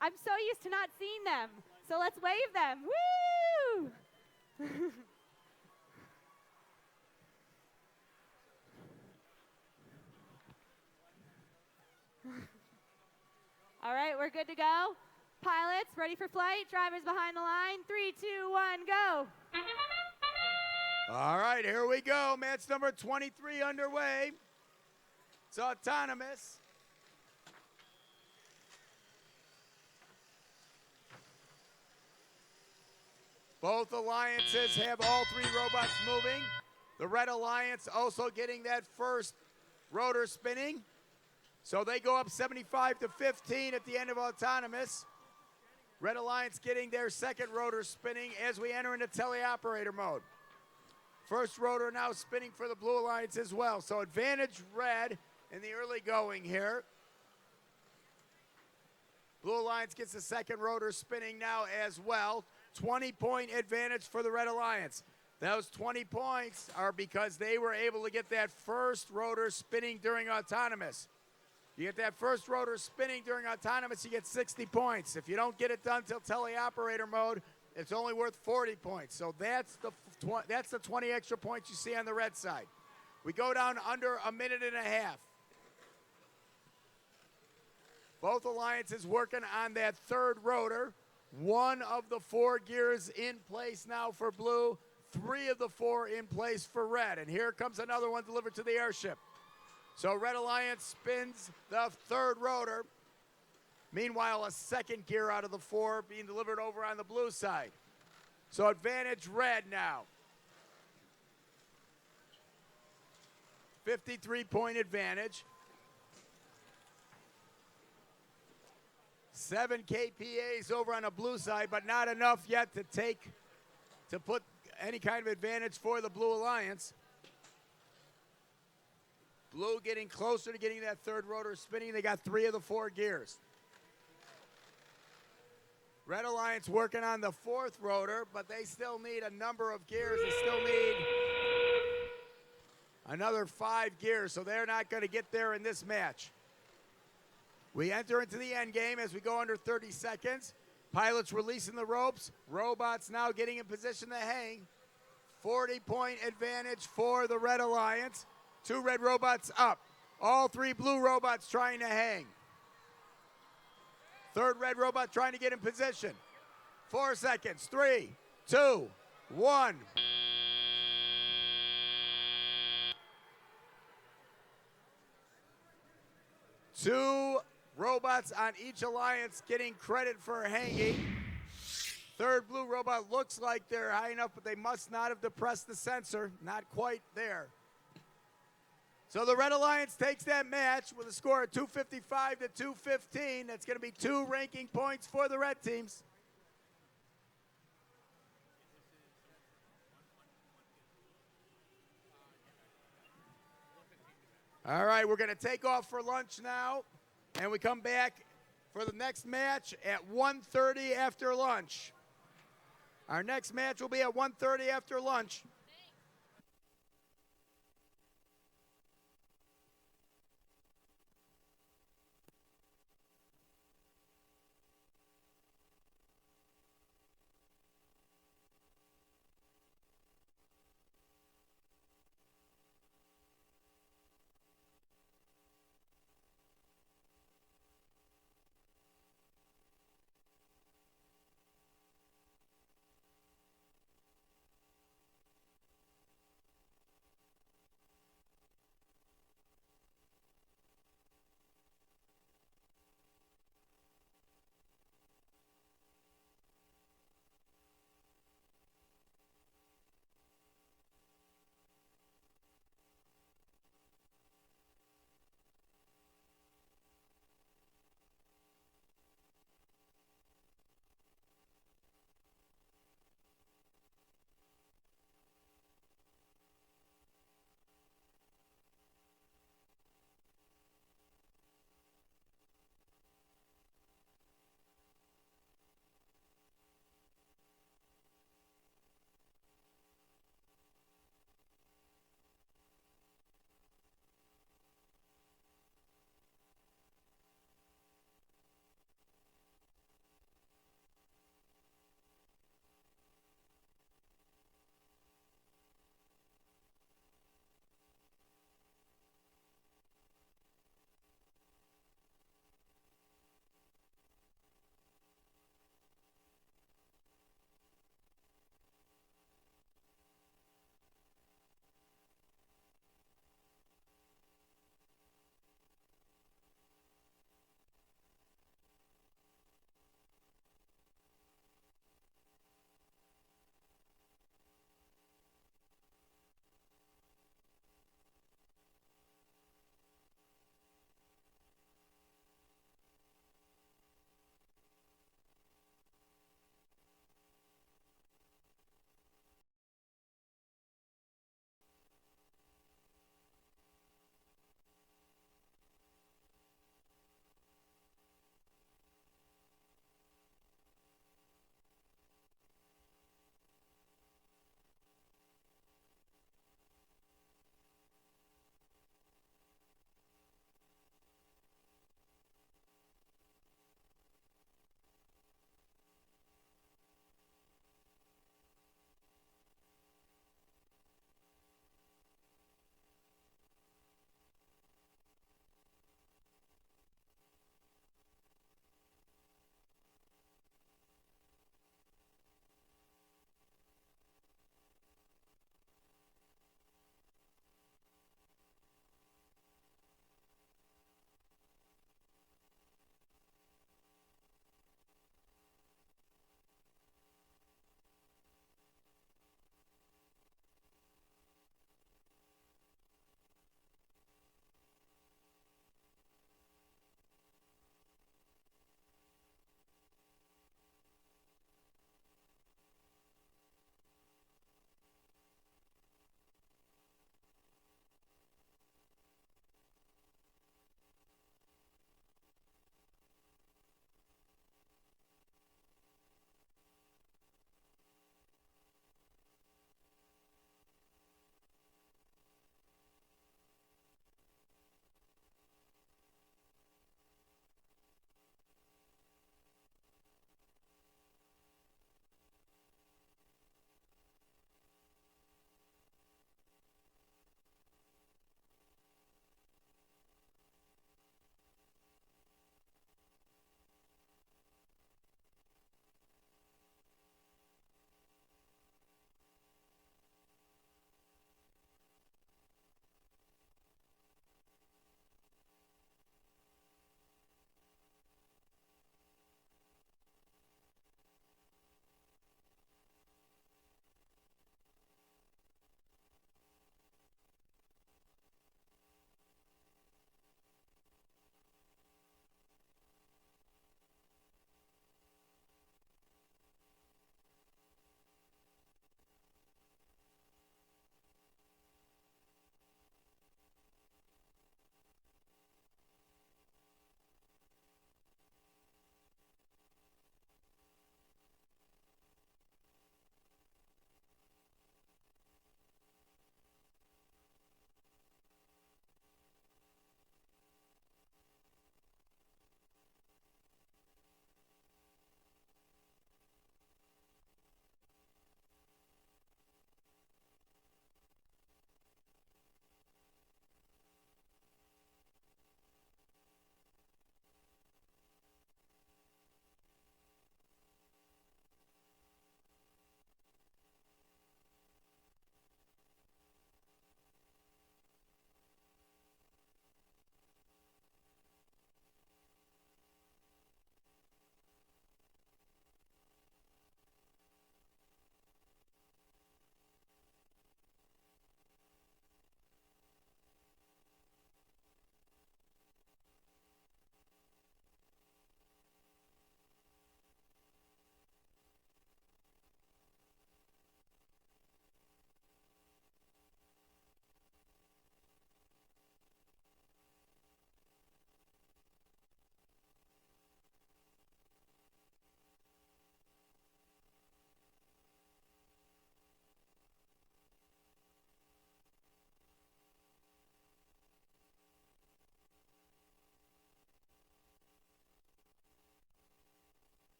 I'm so used to not seeing them. So let's wave them. Woo! All right, we're good to go. Pilots, ready for flight. Drivers behind the line. 3, 2, 1, go. All right, here we go. Match number 23 underway. It's autonomous. Both alliances have all three robots moving. The Red Alliance also getting that first rotor spinning. So they go up 75-15 at the end of autonomous. Red Alliance getting their second rotor spinning as we enter into teleoperator mode. First rotor now spinning for the Blue Alliance as well. So advantage Red in the early going here. Blue Alliance gets the second rotor spinning now as well. 20-point advantage for the Red Alliance. Those 20 points are because they were able to get that first rotor spinning during autonomous. You get that first rotor spinning during autonomous, you get 60 points. If you don't get it done till teleoperator mode, it's only worth 40 points. So that's the 20 extra points you see on the red side. We go down under a minute and a half. Both alliances working on that third rotor. One of the four gears in place now for blue, 3 of the 4 in place for red. And here comes another one delivered to the airship. So Red Alliance spins the third rotor. Meanwhile, a second gear out of the 4 being delivered over on the blue side. So advantage red now. 53-point advantage. 7 KPAs over on the blue side, but not enough yet to put any kind of advantage for the Blue Alliance. Blue getting closer to getting that third rotor spinning. They got 3 of the 4 gears. Red Alliance working on the 4th rotor, but they still need a number of gears. They still need another 5 gears, so they're not going to get there in this match. We enter into the end game as we go under 30 seconds. Pilots releasing the ropes. Robots now getting in position to hang. 40-point advantage for the Red Alliance. 2 red robots up. All 3 blue robots trying to hang. 3rd red robot trying to get in position. 4 seconds. 3, 2, 1. Two robots on each alliance getting credit for hanging. 3rd blue robot looks like they're high enough, but they must not have depressed the sensor. Not quite there. So the Red Alliance takes that match with a score of 255 to 215. That's going to be 2 ranking points for the red teams. All right, we're going to take off for lunch now, and we come back for the next match at 1:30 after lunch. Our next match will be at 1:30 after lunch.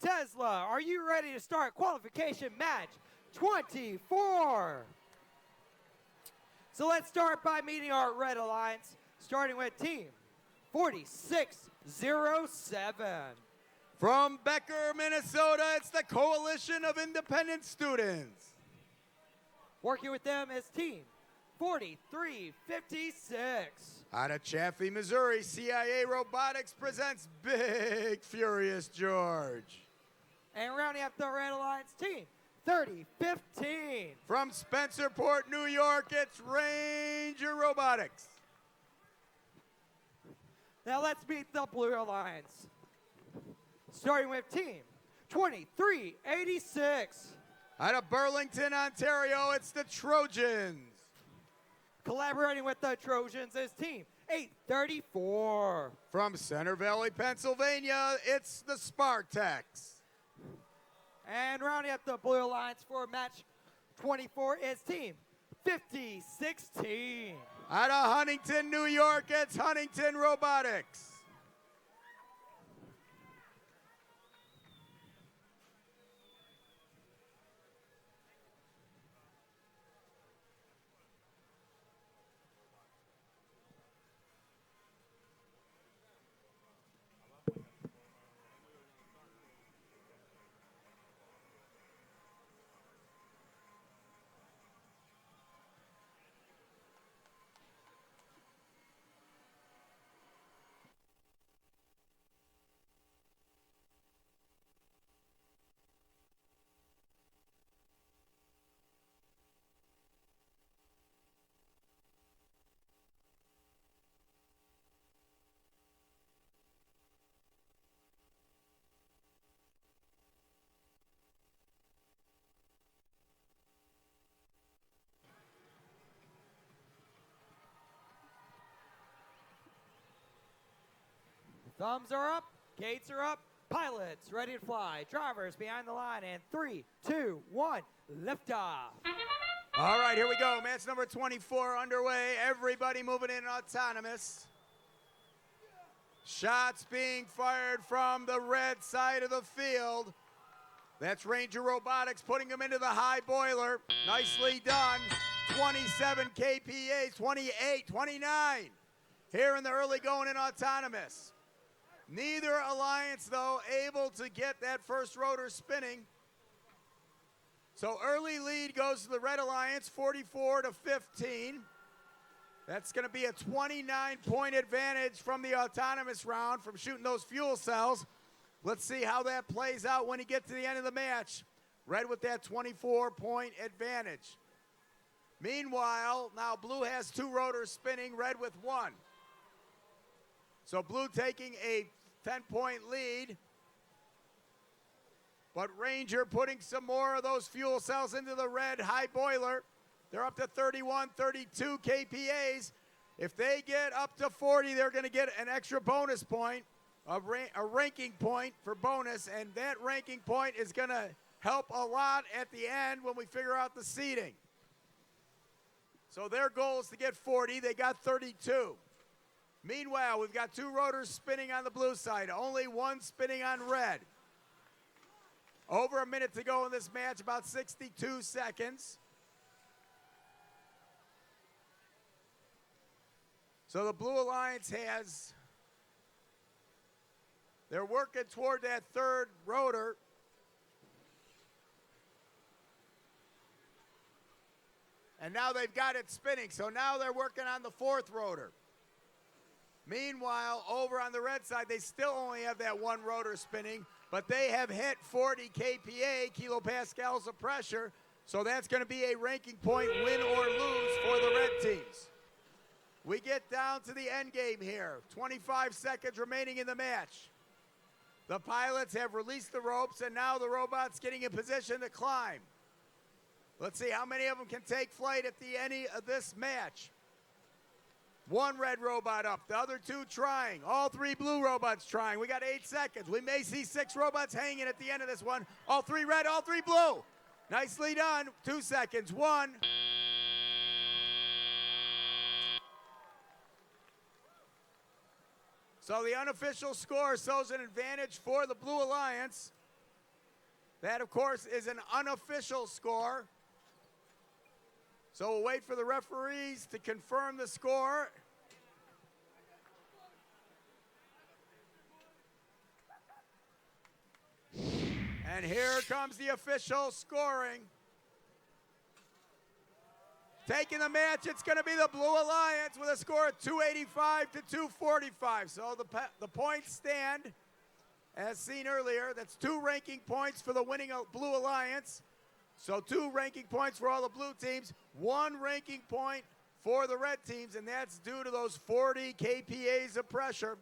Tesla, are you ready to start qualification match 24? So let's start by meeting our Red Alliance, starting with team 4607. From Becker, Minnesota, it's the Coalition of Independent Students. Working with them is team 4356. Out of Chaffee, Missouri, CIA Robotics presents Big Furious George. And rounding up the Red Alliance team, 3015. From Spencerport, New York, it's Ranger Robotics. Now let's meet the Blue Alliance. Starting with team 2386. Out of Burlington, Ontario, it's the Trojans. Collaborating with the Trojans is team 834. From Center Valley, Pennsylvania, it's the Spartaks. And rounding up the Blue Alliance for match 24 is team 5016. Out of Huntington, New York, it's Huntington Robotics. Thumbs are up, gates are up, pilots ready to fly, drivers behind the line, and 3, 2, 1, liftoff. All right, here we go. Match number 24 underway. Everybody moving in autonomous. Shots being fired from the red side of the field. That's Ranger Robotics putting them into the high boiler. Nicely done. 27 kPa, 28, 29. Here in the early going in autonomous. Neither alliance, though, able to get that first rotor spinning. So early lead goes to the Red Alliance, 44-15. That's going to be a 29-point advantage from the autonomous round from shooting those fuel cells. Let's see how that plays out when you get to the end of the match. Red with that 24-point advantage. Meanwhile, now Blue has 2 rotors spinning, Red with 1. So Blue taking a 10-point lead. But Ranger putting some more of those fuel cells into the red high boiler. They're up to 31, 32 kPAs. If they get up to 40, they're going to get an extra bonus point, a ranking point for bonus, and that ranking point is going to help a lot at the end when we figure out the seeding. So their goal is to get 40. They got 32. Meanwhile, we've got 2 rotors spinning on the blue side, only 1 spinning on red. Over a minute to go in this match, about 62 seconds. So the Blue Alliance they're working toward that 3rd rotor. And now they've got it spinning, so now they're working on the 4th rotor. Meanwhile, over on the red side, they still only have that 1 rotor spinning, but they have hit 40 kPa, kilopascals of pressure, so that's going to be a ranking point, win or lose, for the red teams. We get down to the end game here. 25 seconds remaining in the match. The pilots have released the ropes, and now the robots getting in position to climb. Let's see how many of them can take flight at the end of this match. 1 red robot up, the other 2 trying. All 3 blue robots trying. We got 8 seconds. We may see 6 robots hanging at the end of this one. All 3 red, all 3 blue. Nicely done. 2 seconds. 1. So the unofficial score shows an advantage for the Blue Alliance. That, of course, is an unofficial score. So we'll wait for the referees to confirm the score. And here comes the official scoring. Taking the match, it's going to be the Blue Alliance with a score of 285 to 245. So the points stand, as seen earlier. That's 2 ranking points for the winning Blue Alliance. So 2 ranking points for all the blue teams, 1 ranking point for the red teams, and that's due to those 40 kPAs of pressure.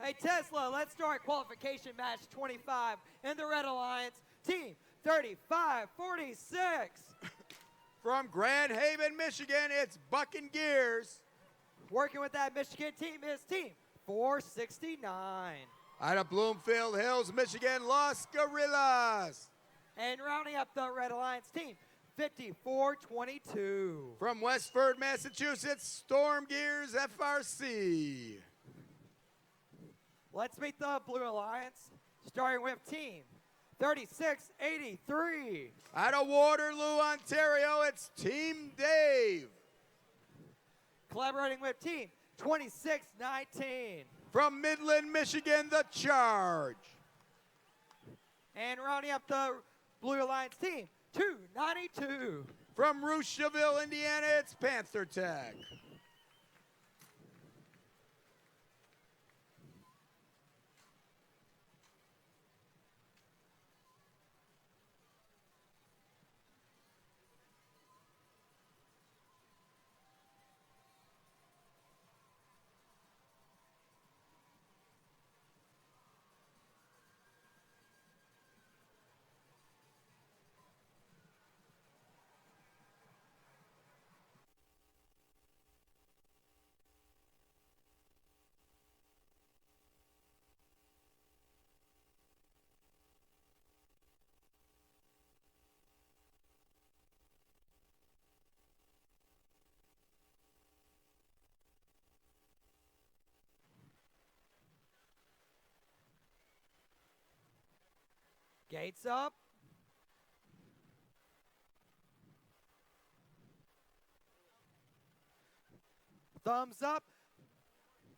Hey, Tesla, let's start qualification match 25 in the Red Alliance, team 3546. From Grand Haven, Michigan, it's Bucking Gears. Working with that Michigan team is team 469. Out of Bloomfield Hills, Michigan, Los Gorillas. And rounding up the Red Alliance team, 5422. From Westford, Massachusetts, Storm Gears FRC. Let's meet the Blue Alliance, starting with team 3683. Out of Waterloo, Ontario, it's Team Dave. Collaborating with team 2619. From Midland, Michigan, The Charge. And rounding up the Blue Alliance team, 292. From Roucheville, Indiana, it's Panther Tech. Gates up. Thumbs up.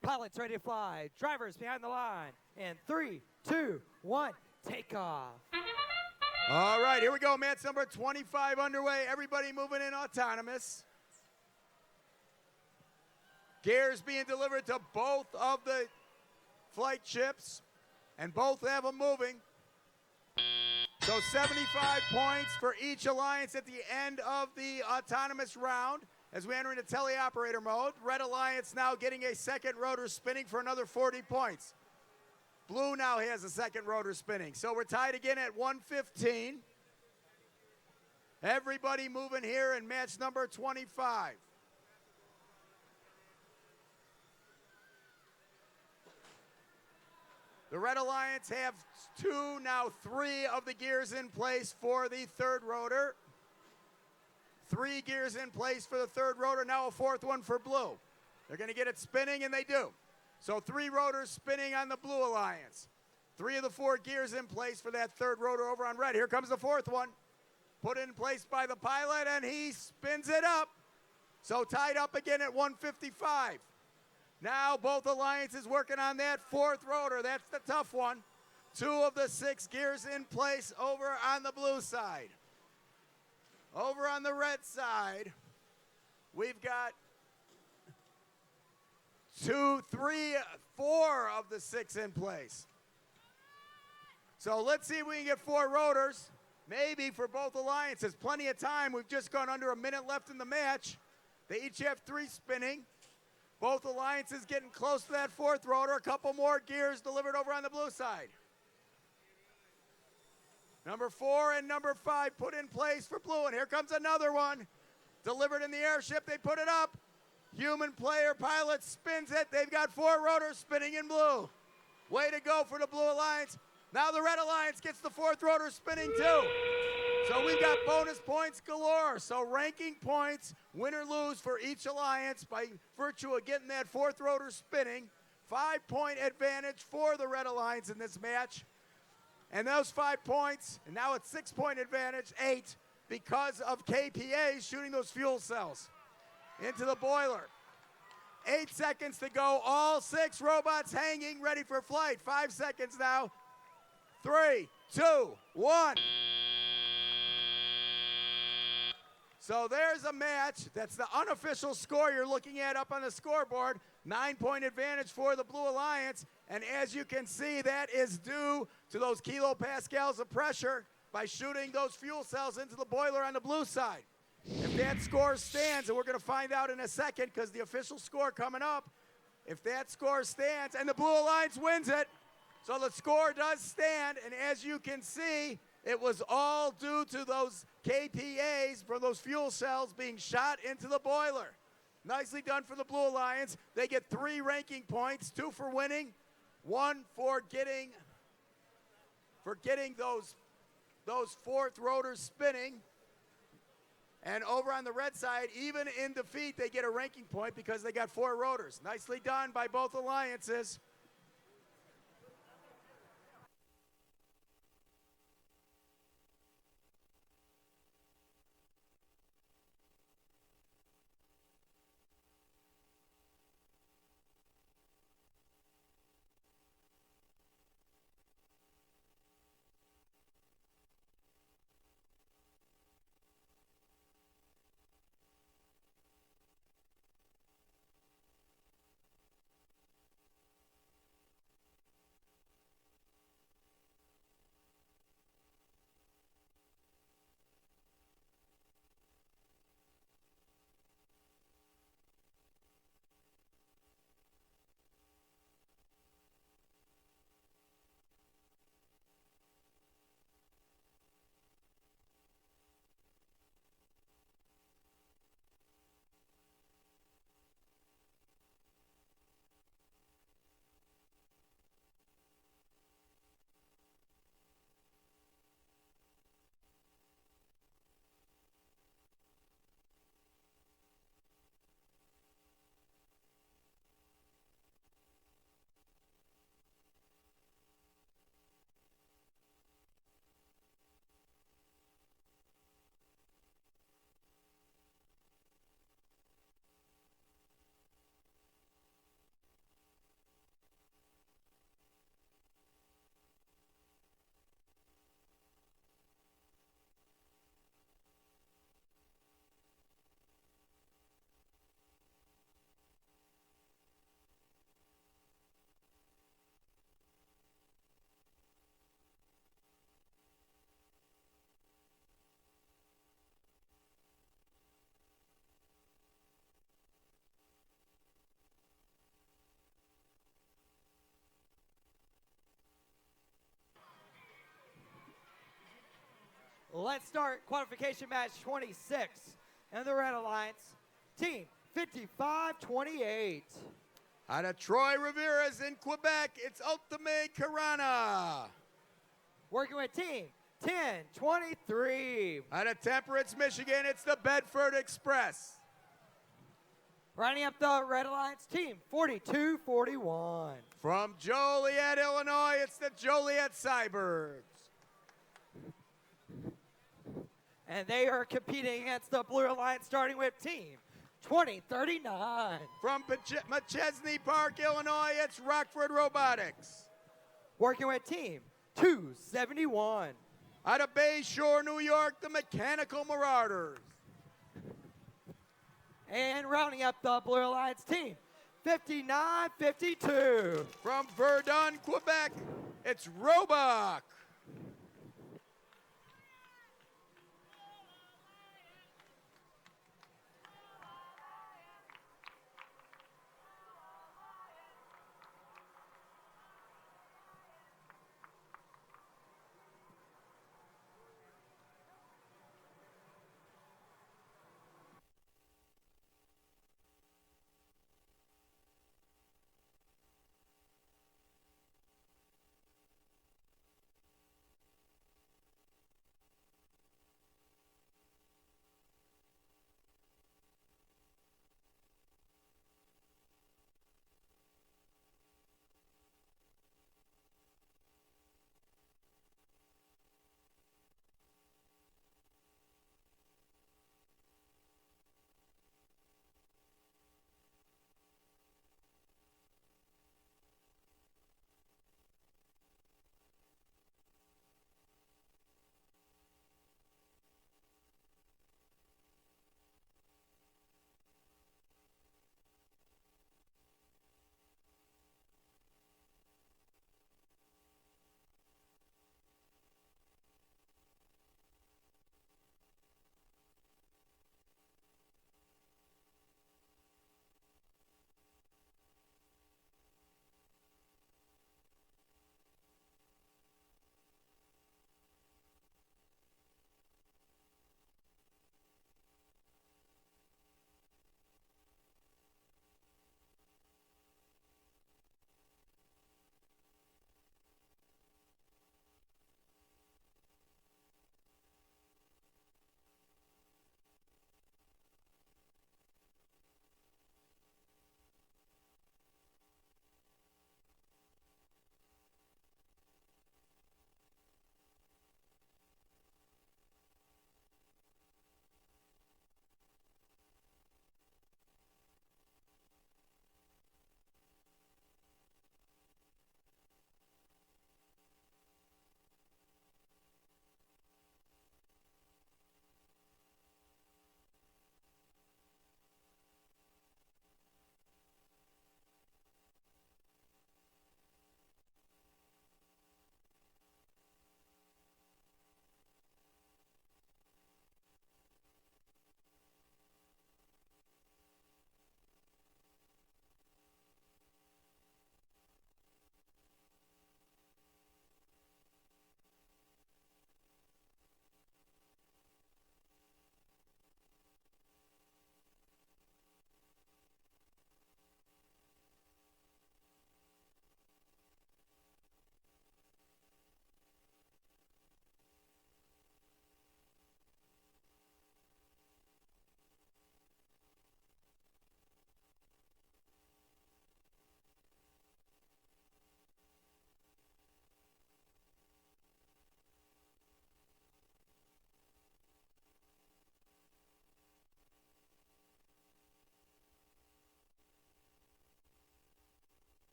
Pilots ready to fly. Drivers behind the line. And 3, 2, 1, take off. All right, here we go. Match number 25 underway. Everybody moving in autonomous. Gears being delivered to both of the flight ships, and both have them moving. So 75 points for each alliance at the end of the autonomous round as we enter into teleoperator mode. Red Alliance now getting a second rotor spinning for another 40 points. Blue now has a second rotor spinning. So we're tied again at 115. Everybody moving here in match number 25. The Red Alliance have two, now three of the gears in place for the third rotor. 3 gears in place for the third rotor, now a fourth one for Blue. They're going to get it spinning, and they do. So 3 rotors spinning on the Blue Alliance. 3 of the 4 gears in place for that third rotor over on Red. Here comes the fourth one. Put in place by the pilot, and he spins it up. So tied up again at 155. Now both alliances working on that fourth rotor. That's the tough one. 2 of the 6 gears in place over on the blue side. Over on the red side, we've got 2, 3, 4 of the 6 in place. So let's see if we can get 4 rotors, maybe for both alliances. Plenty of time. We've just gone under a minute left in the match. They each have 3 spinning. Both alliances getting close to that fourth rotor. A couple more gears delivered over on the blue side. Number 4 and number 5 put in place for Blue, and here comes another one. Delivered in the airship, they put it up. Human player pilot spins it. They've got 4 rotors spinning in Blue. Way to go for the Blue Alliance. Now the Red Alliance gets the 4th rotor spinning too. So we've got bonus points galore. So ranking points, win or lose for each alliance by virtue of getting that 4th rotor spinning. 5-point advantage for the Red Alliance in this match. And those 5 points, and now it's 6-point advantage, 8, because of KPA shooting those fuel cells into the boiler. 8 seconds to go. All 6 robots hanging, ready for flight. 5 seconds now. 3, 2, 1. So there's a match. That's the unofficial score you're looking at up on the scoreboard. 9-point advantage for the Blue Alliance. And as you can see, that is due to those kilopascals of pressure by shooting those fuel cells into the boiler on the blue side. If that score stands, and we're going to find out in a second because the official score coming up, if that score stands, and the Blue Alliance wins it, so the score does stand, and as you can see, it was all due to those KPAs from those fuel cells being shot into the boiler. Nicely done for the Blue Alliance. They get 3 ranking points, 2 for winning, 1 for getting those 4th rotors spinning. And over on the red side, even in defeat, they get a ranking point because they got 4 rotors. Nicely done by both alliances. let's start qualification match 26. And the Red Alliance, team 55-28. Out of Troy Rivera's in Quebec, it's Ultime Karana. Working with team 10-23. Out of Temperance, Michigan, it's the Bedford Express. Rounding up the Red Alliance team 42-41. From Joliet, Illinois, it's the Joliet Cybergs. And they are competing against the Blue Alliance, starting with team 2039. From McChesney Park, Illinois, it's Rockford Robotics. Working with team 271. Out of Bay Shore, New York, the Mechanical Marauders. And rounding up the Blue Alliance team 59-52. From Verdun, Quebec, it's Roebuck.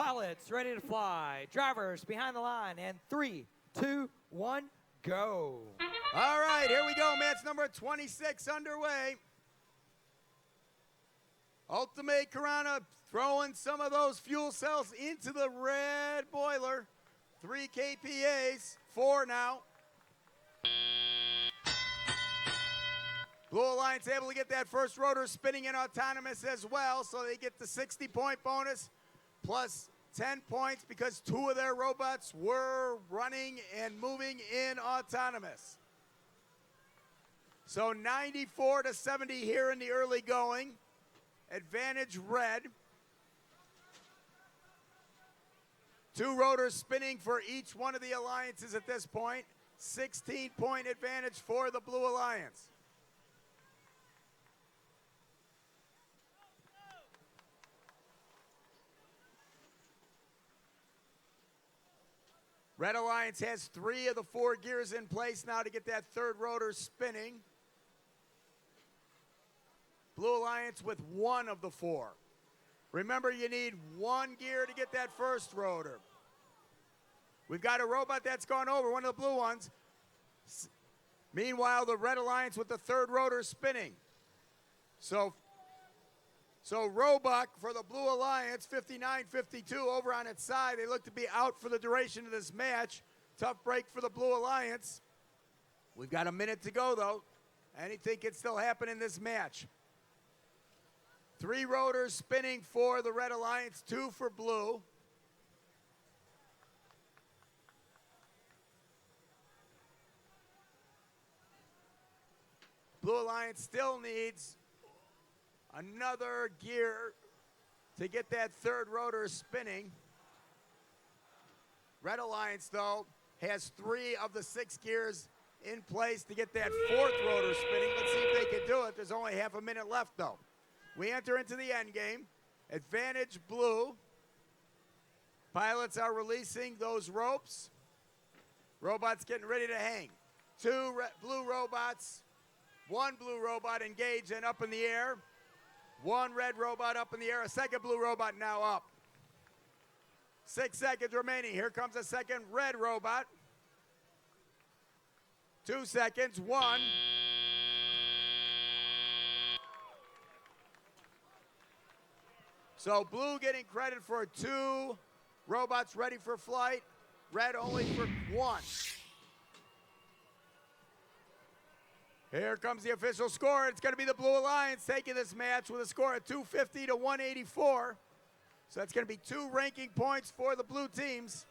Pilots ready to fly. Drivers behind the line. And 3, 2, 1, go. All right, here we go. Match number 26 underway. Ultimate Karana throwing some of those fuel cells into the red boiler. 3 KPAs, 4 now. Blue Alliance able to get that first rotor spinning in autonomous as well, so they get the 60-point bonus plus 10 points because 2 of their robots were running and moving in autonomous. So 94 to 70 here in the early going. Advantage red. 2 rotors spinning for each one of the alliances at this point. 16-point advantage for the Blue Alliance. Red Alliance has 3 of the 4 gears in place now to get that third rotor spinning. Blue Alliance with 1 of the 4. Remember, you need 1 gear to get that first rotor. We've got a robot that's gone over, one of the blue ones. Meanwhile, the Red Alliance with the third rotor spinning. So Roebuck for the Blue Alliance, 59-52 over on its side. They look to be out for the duration of this match. Tough break for the Blue Alliance. We've got a minute to go, though. Anything can still happen in this match. 3 rotors spinning for the Red Alliance, 2 for Blue. Blue Alliance still needs another gear to get that third rotor spinning. Red Alliance, though, has 3 of the 6 gears in place to get that fourth rotor spinning. Let's see if they can do it. There's only half a minute left, though. We enter into the end game. Advantage Blue. Pilots are releasing those ropes. Robots getting ready to hang. 2 blue robots, 1 blue robot engaged and up in the air. 1 red robot up in the air, a second blue robot now up. 6 seconds remaining. Here comes a second red robot. 2 seconds, 1. So blue getting credit for 2 robots ready for flight. Red only for 1. Here comes the official score. It's going to be the Blue Alliance taking this match with a score of 250 to 184. So that's going to be 2 ranking points for the blue teams.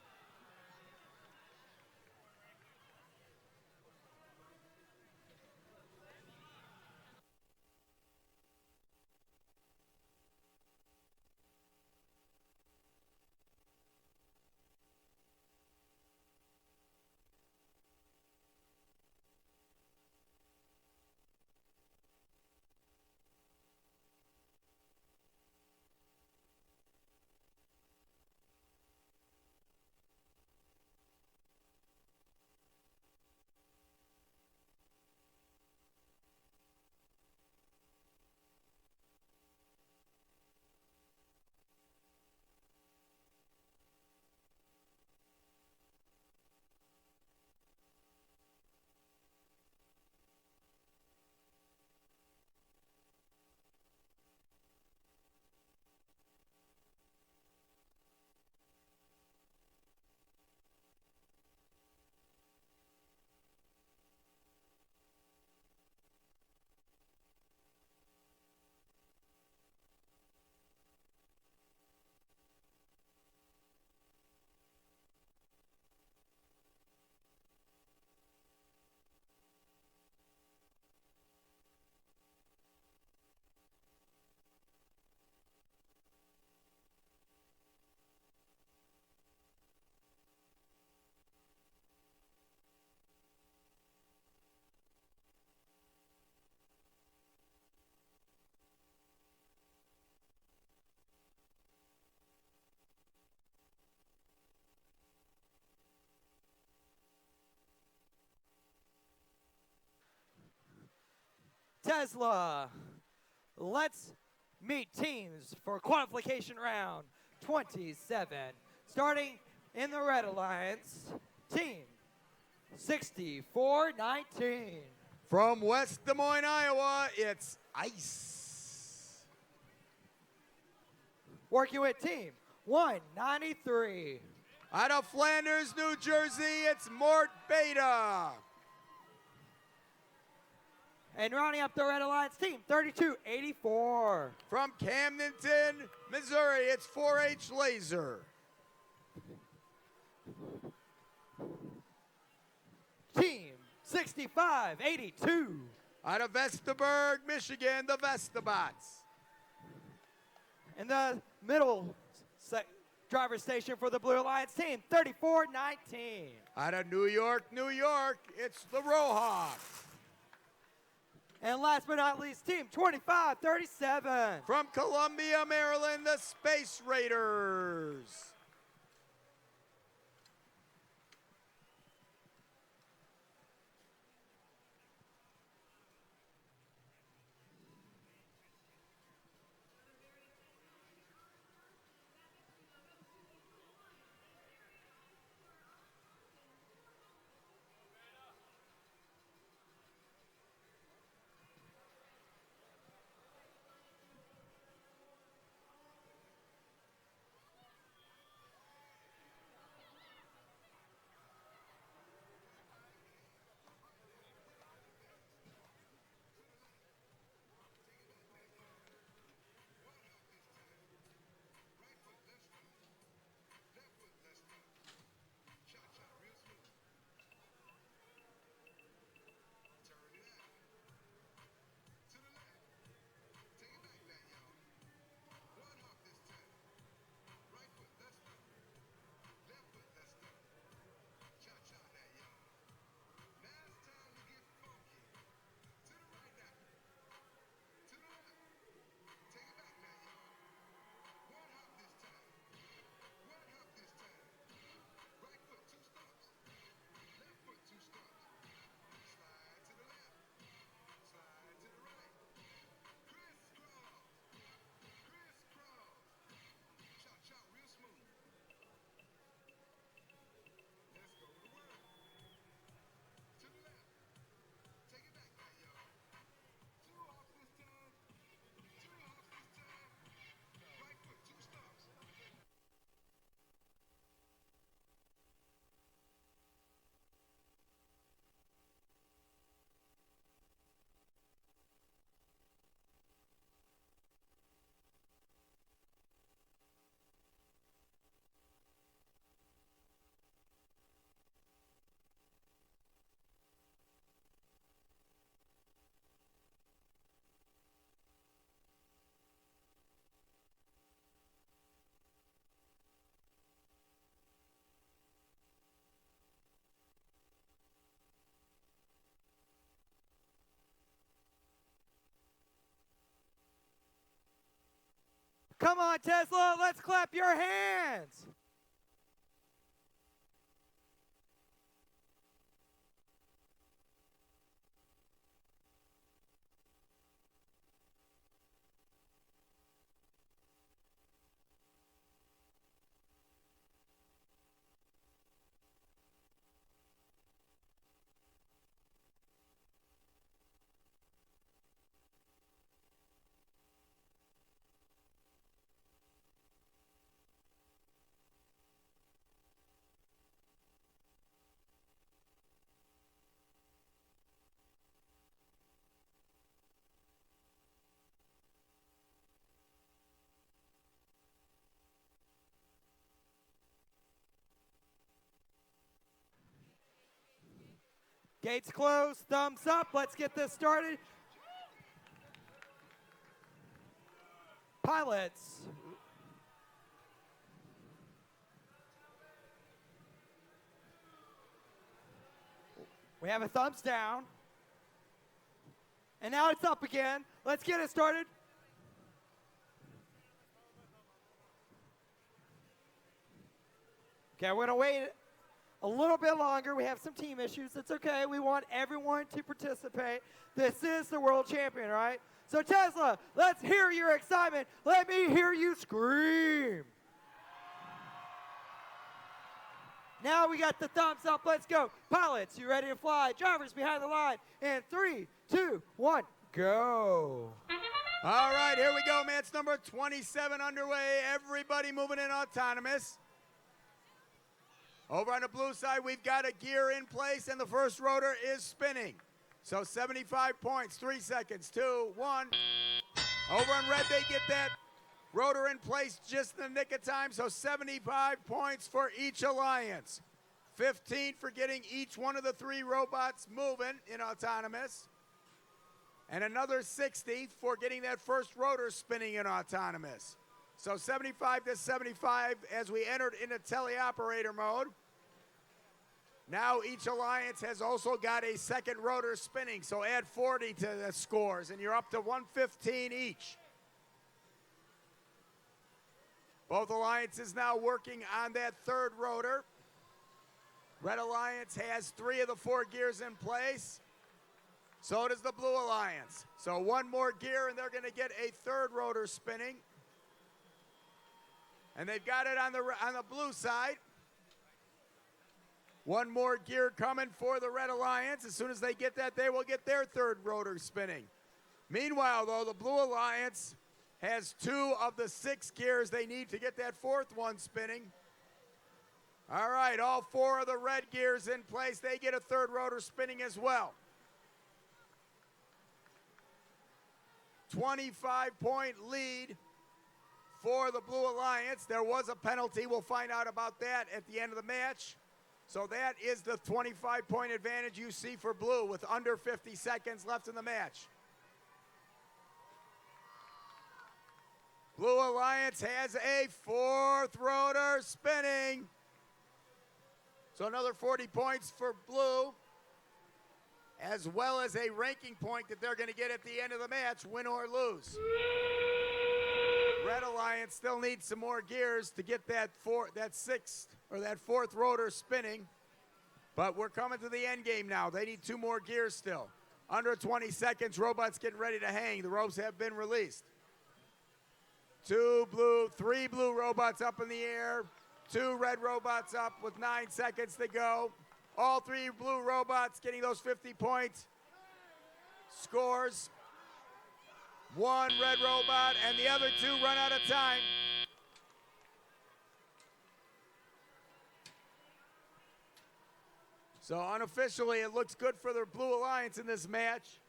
Tesla. Let's meet teams for qualification round. 27. Starting in the Red Alliance, Team 6419. From West Des Moines, Iowa, it's Ice. Working with Team 193. Out of Flanders, New Jersey, it's Mort Beta. And rounding up the Red Alliance, Team 3284. From Camdenton, Missouri, it's 4-H Laser. Team 6582. Out of Vestaburg, Michigan, the Vestabots. In the middle driver's station for the Blue Alliance, Team 3419. Out of New York, New York, it's the Rohawks. And last but not least, Team 2537. From Columbia, Maryland, the Space Raiders. Come on, Tesla, let's clap your hands. Gates closed, thumbs up. Let's get this started. Pilots. We have a thumbs down. And now it's up again. Let's get it started. Okay, we're going to wait a little bit longer. We have some team issues. It's okay. We want everyone to participate. This is the world champion, right? So Tesla, let's hear your excitement. Let me hear you scream. Now we got the thumbs up. Let's go. Pilots, you ready to fly? Drivers behind the line. And 3, 2, 1, go. All right, here we go. Match number 27 underway. Everybody moving in autonomous. Over on the blue side, we've got a gear in place, and the first rotor is spinning. So 75 points, 3 seconds, 2, 1. Over on red, they get that rotor in place just in the nick of time, so 75 points for each alliance. 15 for getting each one of the 3 robots moving in autonomous. And another 60 for getting that first rotor spinning in autonomous. So 75 to 75 as we entered into teleoperator mode. Now each alliance has also got a second rotor spinning, so add 40 to the scores, and you're up to 115 each. Both alliances now working on that third rotor. Red Alliance has 3 of the 4 gears in place. So does the Blue Alliance. So 1 more gear, and they're going to get a third rotor spinning. And they've got it on the blue side. 1 more gear coming for the Red Alliance. As soon as they get that, they will get their third rotor spinning. Meanwhile, though, the Blue Alliance has 2 of the 6 gears they need to get that fourth one spinning. All right, all 4 of the red gears in place. They get a third rotor spinning as well. 25-point lead for the Blue Alliance. There was a penalty. We'll find out about that at the end of the match. So that is the 25-point advantage you see for Blue with under 50 seconds left in the match. Blue Alliance has a 4th rotor spinning. So another 40 points for Blue, as well as a ranking point that they're going to get at the end of the match, win or lose. Red Alliance still needs some more gears to get that 4th rotor spinning, but we're coming to the end game now. They need 2 more gears still. Under 20 seconds, robots getting ready to hang. The ropes have been released. 3 blue robots up in the air, 2 red robots up with 9 seconds to go. All 3 blue robots getting those 50-point scores. 1 red robot, and the other 2 run out of time. So unofficially, it looks good for the Blue Alliance in this match.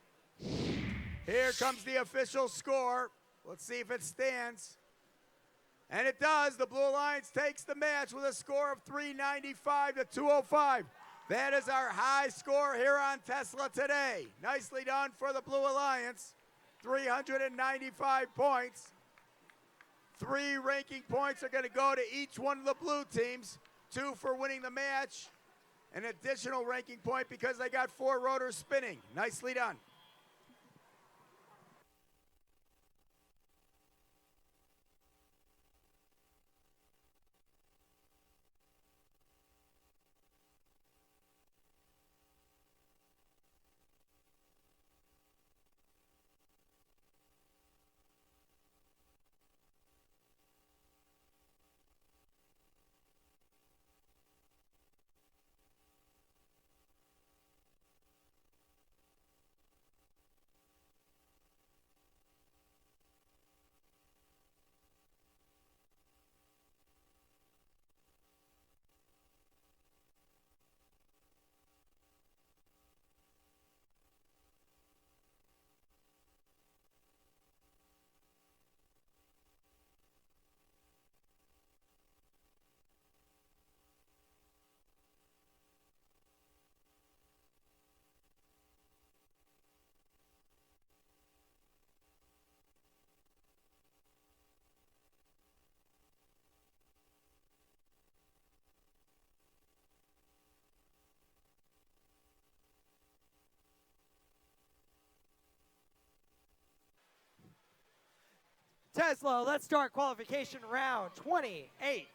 Here comes the official score. Let's see if it stands. And it does. The Blue Alliance takes the match with a score of 395 to 205. That is our high score here on Tesla today. Nicely done for the Blue Alliance. 395 points. 3 ranking points are going to go to each one of the blue teams. 2 for winning the match. An additional ranking point because they got 4 rotors spinning. Nicely done. Tesla, let's start qualification round 28.